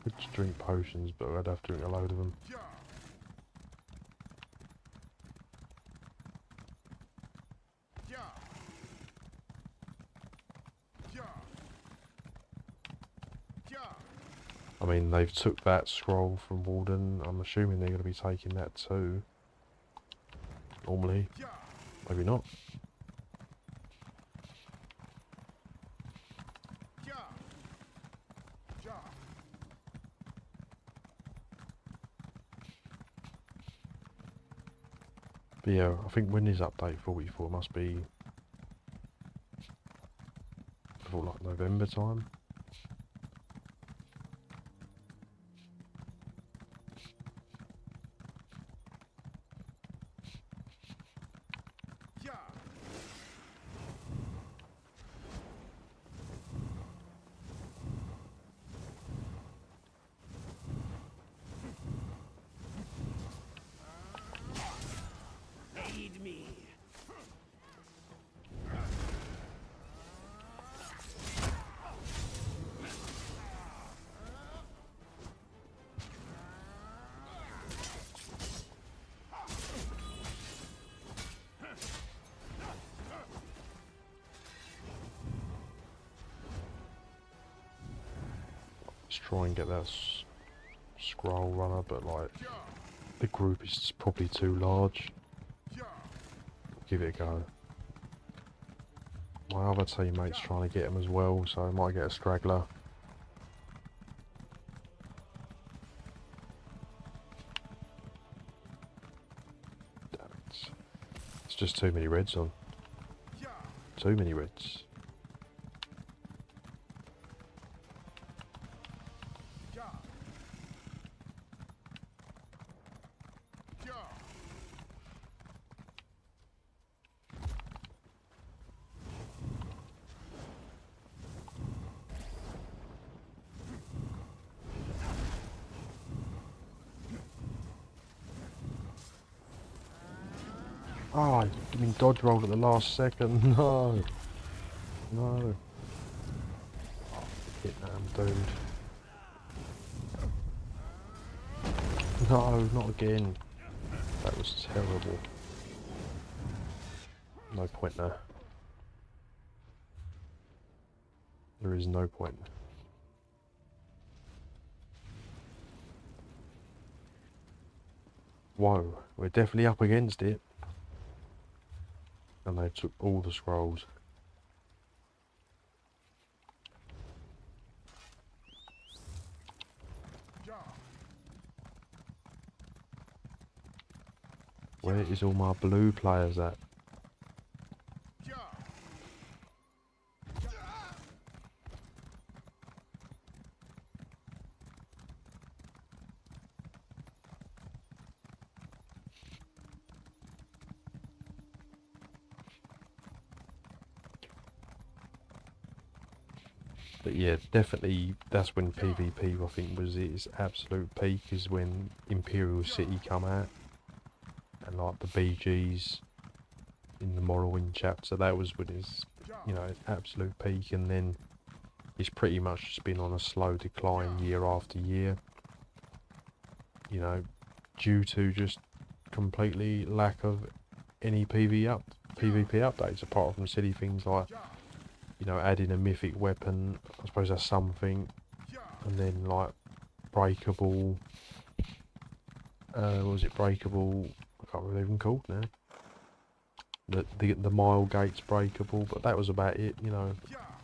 Could just drink potions, but I'd have to drink a load of them. Yeah. Yeah. Yeah. Yeah. I mean, they've took that scroll from Walden. I'm assuming they're going to be taking that too. Normally. Yeah. Maybe not. Yeah. Yeah. But yeah, I think when is update 44? It must be for like November time. Yeah. Aid me. Let's try and get that scroll runner, but like Yeah. the group is probably too large. Yeah. Give it a go. My other teammate's trying to get him as well, so I might get a straggler. Damn it. It's just too many reds on. Yeah. Too many reds. Yeah. Yeah. Oh, I mean dodge rolled at the last second. No. No. Oh, hit that, I'm doomed. No, not again. That was terrible. No point there. There is no point. Whoa, we're definitely up against it. And they took all the scrolls. Yeah. Where is all my blue players at? Yeah. But yeah, definitely that's when PvP I think was its absolute peak, is when Imperial City come out and like the BGs in the Morrowind chapter. That was when it's, you know, absolute peak, and then it's pretty much just been on a slow decline year after year. You know, due to just completely lack of any PvP updates, apart from silly things like, you know, adding a mythic weapon. I suppose that's something. And then like breakable, what was it, breakable, I can't remember what they're even called now. The mile gate's breakable, but that was about it, you know,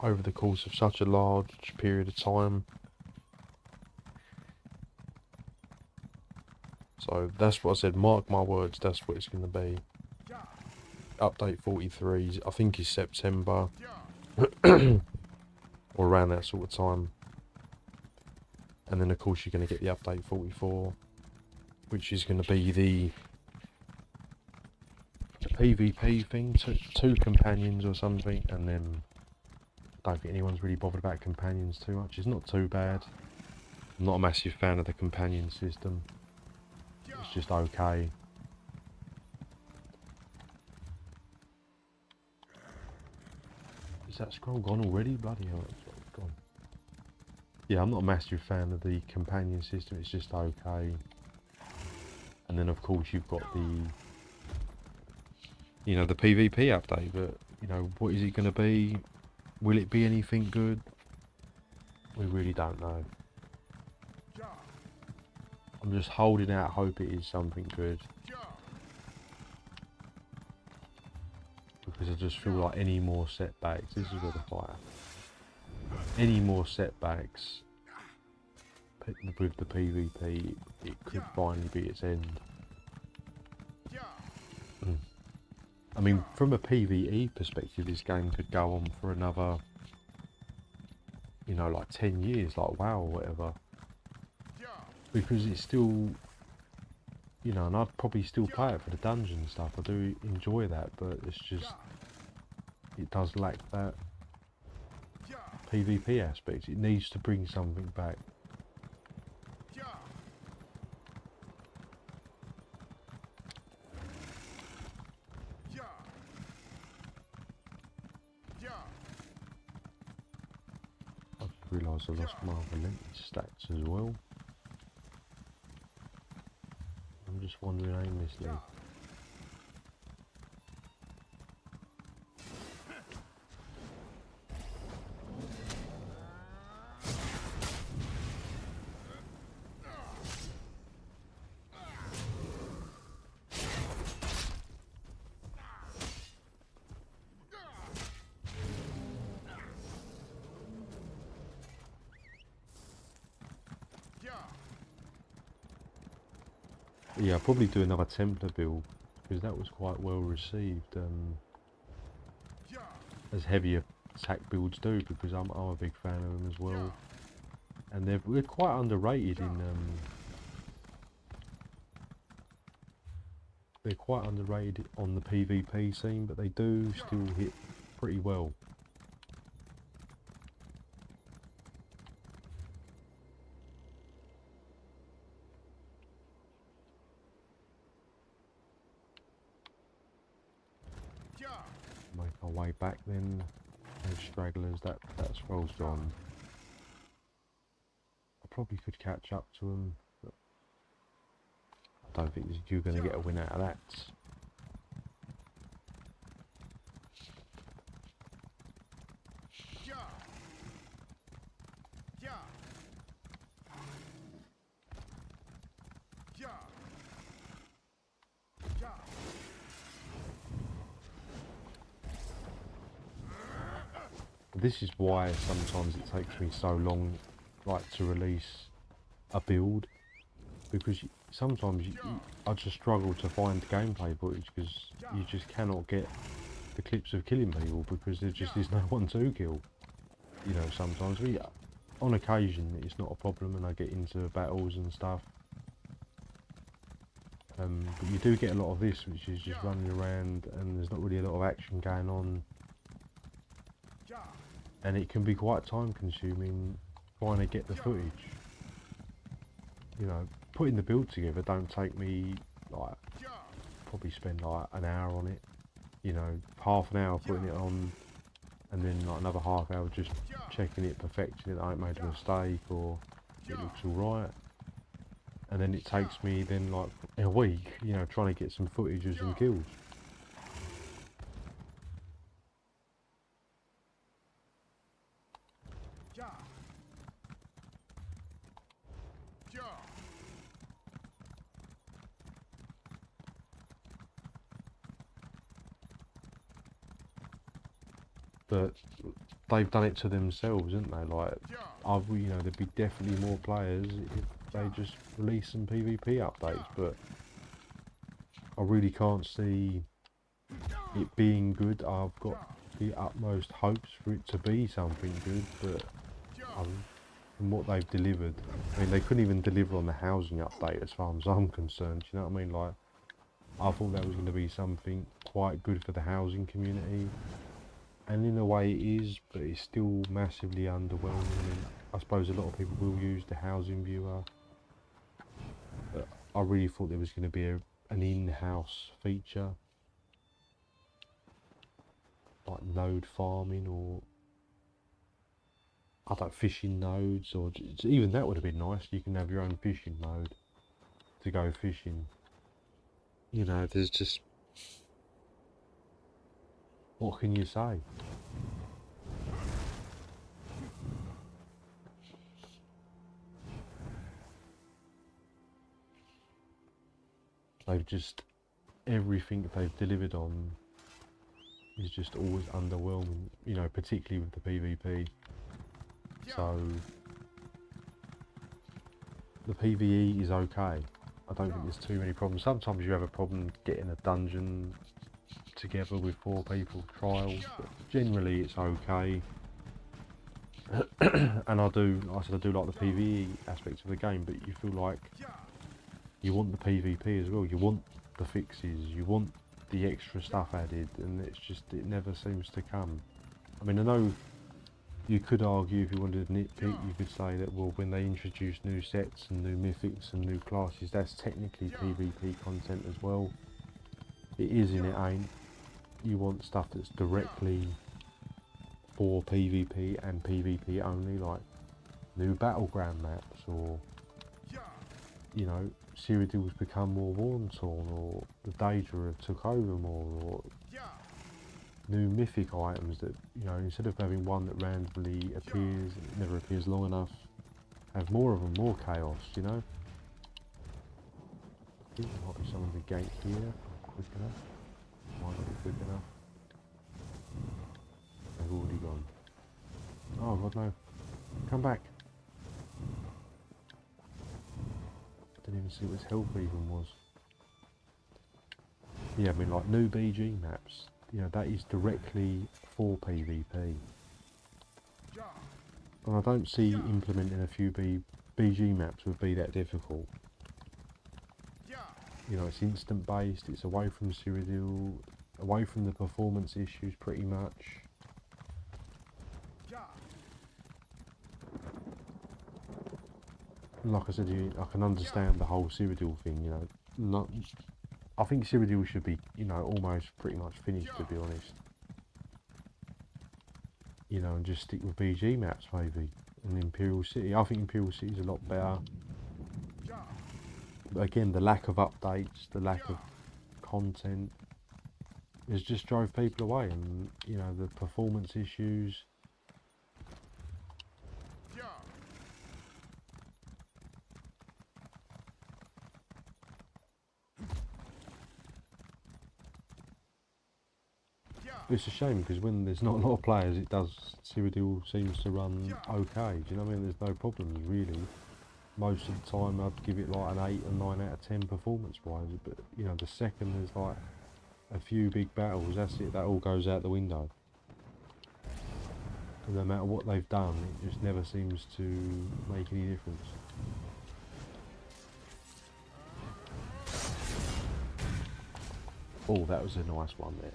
over the course of such a large period of time. So that's what I said, mark my words, that's what it's going to be. Update 43, I think is September, or around that sort of time. And then of course you're going to get the update 44, which is going to be the PvP thing, two companions or something, and then I don't think anyone's really bothered about companions too much. It's not too bad. I'm not a massive fan of the companion system. It's just okay. Is that scroll gone already? Bloody hell, it's gone. Yeah, I'm not a massive fan of the companion system. It's just okay. And then of course you've got the, you know, the PvP update, but you know, what is it going to be? Will it be anything good? We really don't know. I'm just holding out hope it is something good, because I just feel like any more setbacks, this is where the fire, any more setbacks with the PvP, it could finally be its end. I mean, from a PvE perspective, this game could go on for another, you know, like 10 years, like WoW or whatever. Because it's still, you know, and I'd probably still play it for the dungeon stuff. I do enjoy that, but it's just, it does lack that PvP aspect. It needs to bring something back. I just realised I lost my relentless stats as well. I'm just wandering aimlessly. Yeah, I'll probably do another Templar build, because that was quite well received, as heavier attack builds do, because I'm a big fan of them as well. And they're quite underrated in they're quite underrated on the PvP scene, but they do still hit pretty well. Make our way back then. No stragglers, that scroll's gone. I probably could catch up to them, but I don't think you're going to get a win out of that. This is why sometimes it takes me so long, like, to release a build, because sometimes I just struggle to find gameplay footage, because you just cannot get the clips of killing people, because there just is no one to kill. You know, sometimes on occasion it's not a problem and I get into battles and stuff, but you do get a lot of this, which is just running around and there's not really a lot of action going on. and it can be quite time consuming trying to get the footage. You know, putting the build together don't take me like, probably spend like an hour on it. You know, half an hour putting it on, and then like another half hour just checking it, perfecting it, I ain't made a mistake or it looks alright. And then it takes me then like a week, you know, trying to get some footage of some kills. Yeah. Yeah. But they've done it to themselves, haven't they? Like, you know, there'd be definitely more players if they just release some PvP updates, but I really can't see it being good. I've got the utmost hopes for it to be something good, but from what they've delivered, I mean, they couldn't even deliver on the housing update as far as I'm concerned, you know what I mean? Like, I thought that was going to be something quite good for the housing community, and in a way it is, but it's still massively underwhelming. I mean, I suppose a lot of people will use the housing viewer, but I really thought there was going to be an in-house feature, like node farming, or I don't know, fishing nodes, or even that would have been nice. You can have your own fishing node to go fishing. You know, there's just, what can you say? They've just, everything they've delivered on is just always underwhelming, you know, particularly with the PvP. So, the PvE is okay. I don't think there's too many problems. Sometimes you have a problem getting a dungeon together with 4 people trials, but generally it's okay. And I do like the PvE aspect of the game, but you feel like you want the PvP as well. You want the fixes, you want the extra stuff added, and it's just, it never seems to come. I mean, I know you could argue, if you wanted to nitpick, you could say that, well, when they introduce new sets and new mythics and new classes, that's technically PvP content as well. It is and it ain't. You want stuff that's directly for PvP and PvP only, like new battleground maps, or, you know, Cyrodiil's become more war-torn, or the Daedra took over more, or new mythic items that, you know, instead of having one that randomly appears and it never appears long enough, have more of them, more chaos, you know? I think there might be someone to gank here, quick enough. Might not be quick enough. They've already gone. Oh god no. Come back. Didn't even see what his health even was. Yeah, I mean, like new BG maps, you know, that is directly for PvP. And I don't see implementing a few BG maps would be that difficult. You know, it's instant based, it's away from Cyrodiil, away from the performance issues pretty much. And like I said, I can understand the whole Cyrodiil thing, you know. I think Cyrodiil should be, you know, almost pretty much finished, to be honest. You know, and just stick with BG maps maybe. And Imperial City, I think Imperial City is a lot better. But again, the lack of updates, the lack of content, has just drove people away, and, you know, the performance issues. It's a shame, because when there's not a lot of players, Cyrodiil seems to run okay. Do you know what I mean? There's no problems really. Most of the time I'd give it like an 8 or 9 out of 10 performance wise, but, you know, the second there's like a few big battles, that's it, that all goes out the window. And no matter what they've done, it just never seems to make any difference. Oh, that was a nice one there.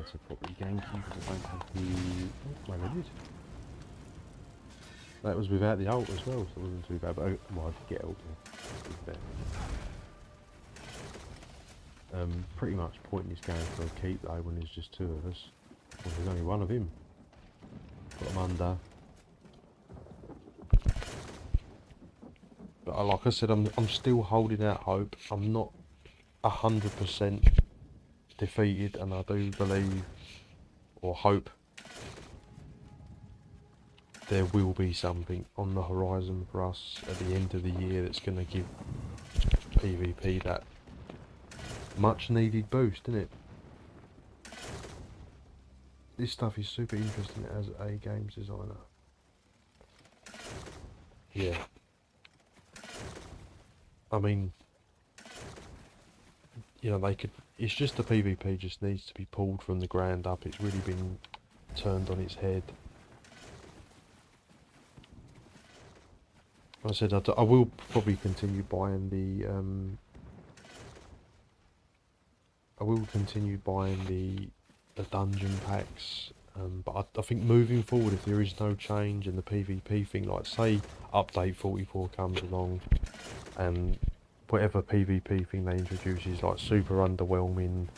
get a property Ganking because I don't have the... Oh, maybe I did. That was without the ult as well, so it wasn't too bad, but well, I did get ult there. Pretty much pointless going for a keep though when there's just two of us. Well, there's only one of him. Put him under. But like I said, I'm still holding out hope. I'm not 100% defeated, and I do believe or hope there will be something on the horizon for us at the end of the year that's going to give PvP that much needed boost, isn't it? This stuff is super interesting as a games designer. Yeah. I mean, you know, they could, it's just the PvP just needs to be pulled from the ground up. It's really been turned on its head. Like I said, I will probably continue buying the the dungeon packs, but I think moving forward, if there is no change in the PvP thing, like say update 44 comes along and whatever PvP thing they introduce is like super underwhelming,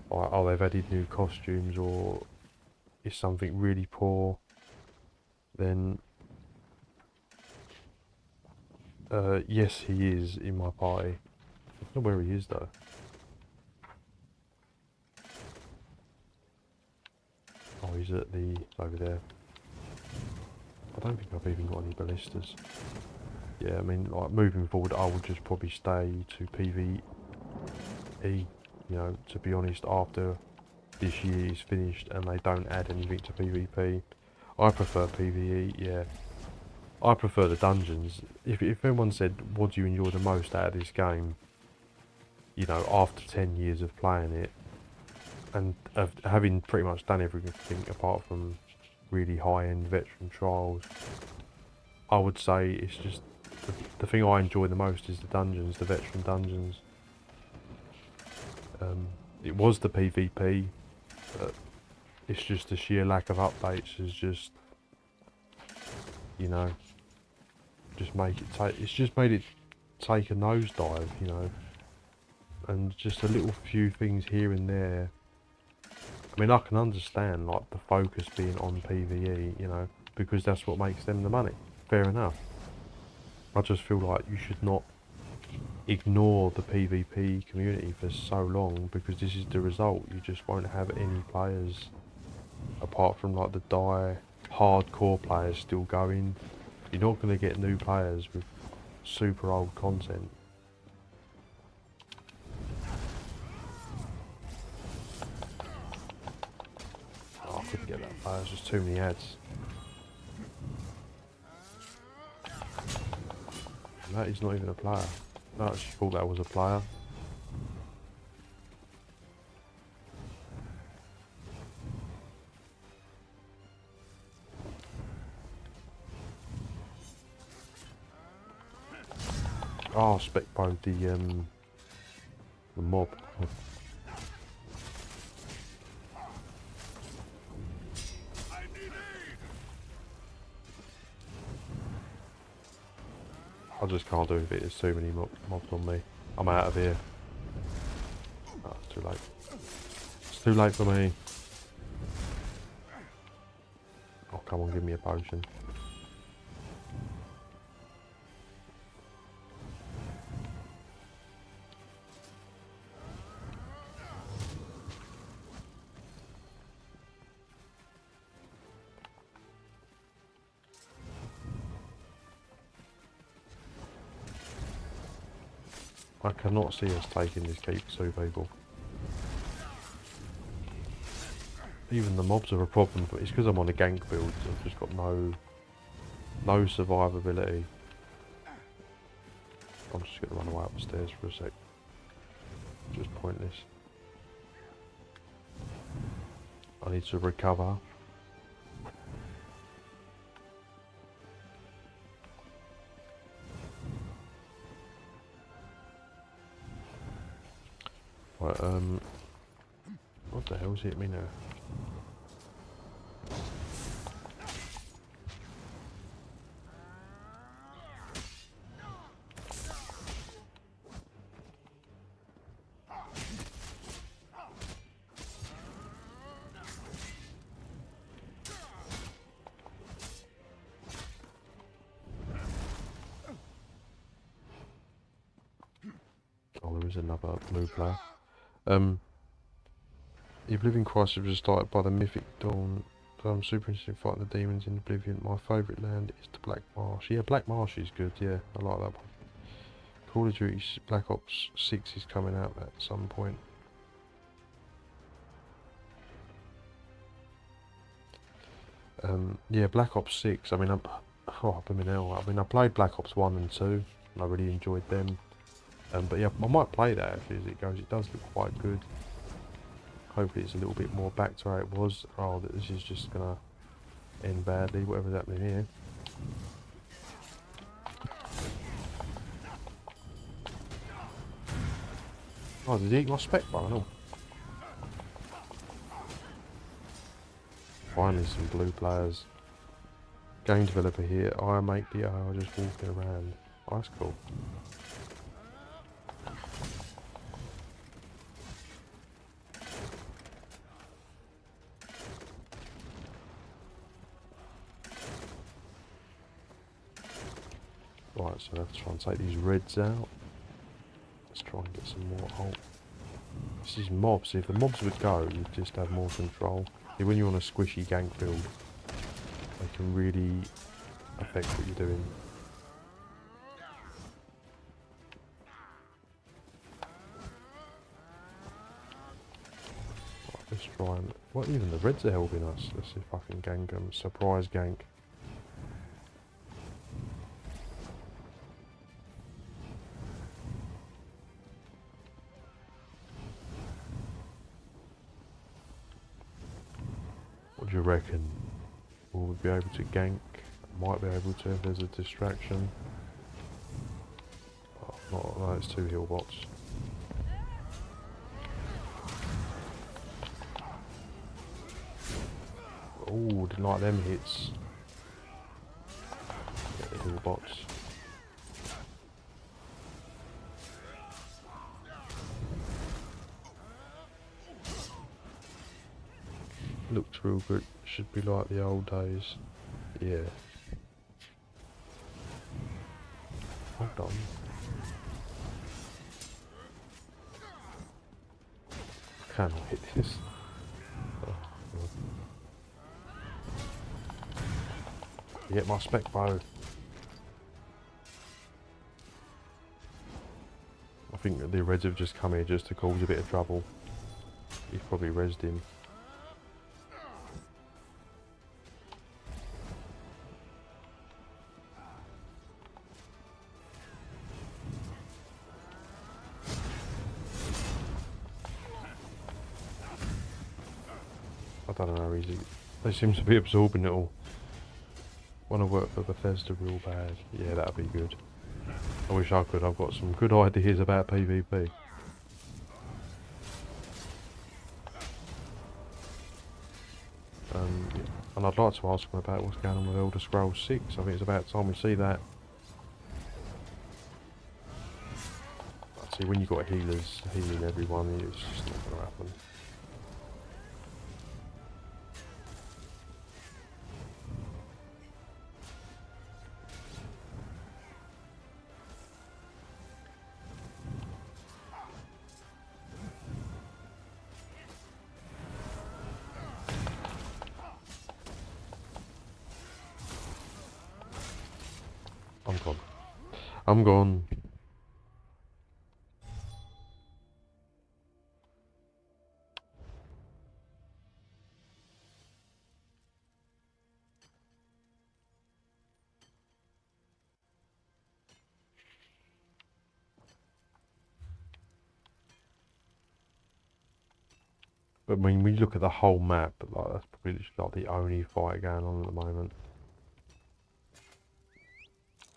or oh they've added new costumes, or it's something really poor, then yes, he is in my party. I don't know where he is though. Oh, he's at the over there. I don't think I've even got any ballistas. Yeah, I mean, like moving forward, I would just probably stay to PvE. You know, to be honest, after this year is finished and they don't add anything to PvP, I prefer PvE. Yeah, I prefer the dungeons. If anyone said, "What do you enjoy the most out of this game?" You know, after 10 years of playing it, and having pretty much done everything apart from really high-end veteran trials, I would say it's just the thing I enjoy the most is the dungeons, the veteran dungeons. It was the PvP, but it's just the sheer lack of updates has just, you know, just make it take. It's just made it take a nosedive, you know, and just a little few things here and there. I mean, I can understand like the focus being on PvE, you know, because that's what makes them the money. Fair enough. I just feel like you should not ignore the PvP community for so long, because this is the result. You just won't have any players apart from like the hardcore players still going. You're not going to get new players with super old content. Oh, I couldn't get that player, there's just too many ads. That is not even a player. No, I actually thought that was a player. Oh, spec bowed the mob. I just can't do it. There's too many mobs on me. I'm out of here. Oh, it's too late. It's too late for me. Oh, come on, give me a potion. I cannot see us taking this keep to people. Even the mobs are a problem, but it's because I'm on a gank build, so I've just got no survivability. I'm just going to run away up the stairs for a sec. Just pointless. I need to recover. Right, what What the hell's hit me now? Oh, there is another blue player. The Oblivion Crisis was started by the Mythic Dawn. So I'm super interested in fighting the demons in Oblivion. My favourite land is the Black Marsh. Yeah, Black Marsh is good, yeah, I like that one. Call of Duty Black Ops 6 is coming out at some point. Yeah, Black Ops 6, I mean, I played Black Ops 1 and 2, and I really enjoyed them. But yeah, I might play that actually as it goes. It does look quite good. Hopefully it's a little bit more back to how it was. Oh, this is just gonna end badly, whatever's happening here. Oh, did he eat my spec bar? No. Finally some blue players. Game developer here. I make the just walking around. Oh, that's cool. Right, so I have to try and take these reds out. Let's try and get some more. Oh, this is mobs. If the mobs would go, you'd just have more control. Yeah, when you're on a squishy gank build, they can really affect what you're doing. Right, let's try and... What, even the reds are helping us. Let's see if I can gank them. Surprise gank. What do you reckon? Will we be able to gank? Might be able to if there's a distraction. Oh, no, it's 2 heal bots. Oh, didn't like them hits. Get the heal bots. Looks real good. Should be like the old days. Yeah. Hold on. I cannot hit this. Oh, God. Get my spec bow. I think that the Reds have just come here just to cause a bit of trouble. He's probably rezzed him. I don't know, they seem to be absorbing it all. Want to work for Bethesda real bad. Yeah, that'd be good. I wish I could. I've got some good ideas about PvP. Yeah. And I'd like to ask them about what's going on with Elder Scrolls 6. I think it's about time we see that. See, when you've got healers healing everyone, it's just not going to happen. I'm gone. I'm gone. But I mean, when you look at the whole map, like that's probably just like the only fight going on at the moment.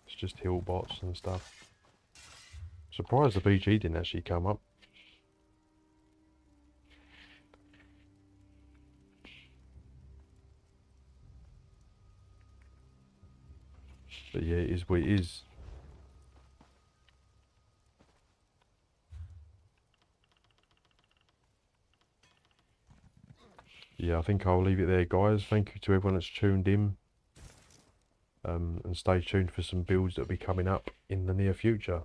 It's just hill bots and stuff. Surprised the BG didn't actually come up. But yeah, it is what it is. Yeah, I think I'll leave it there, guys. Thank you to everyone that's tuned in. And stay tuned for some builds that'll be coming up in the near future.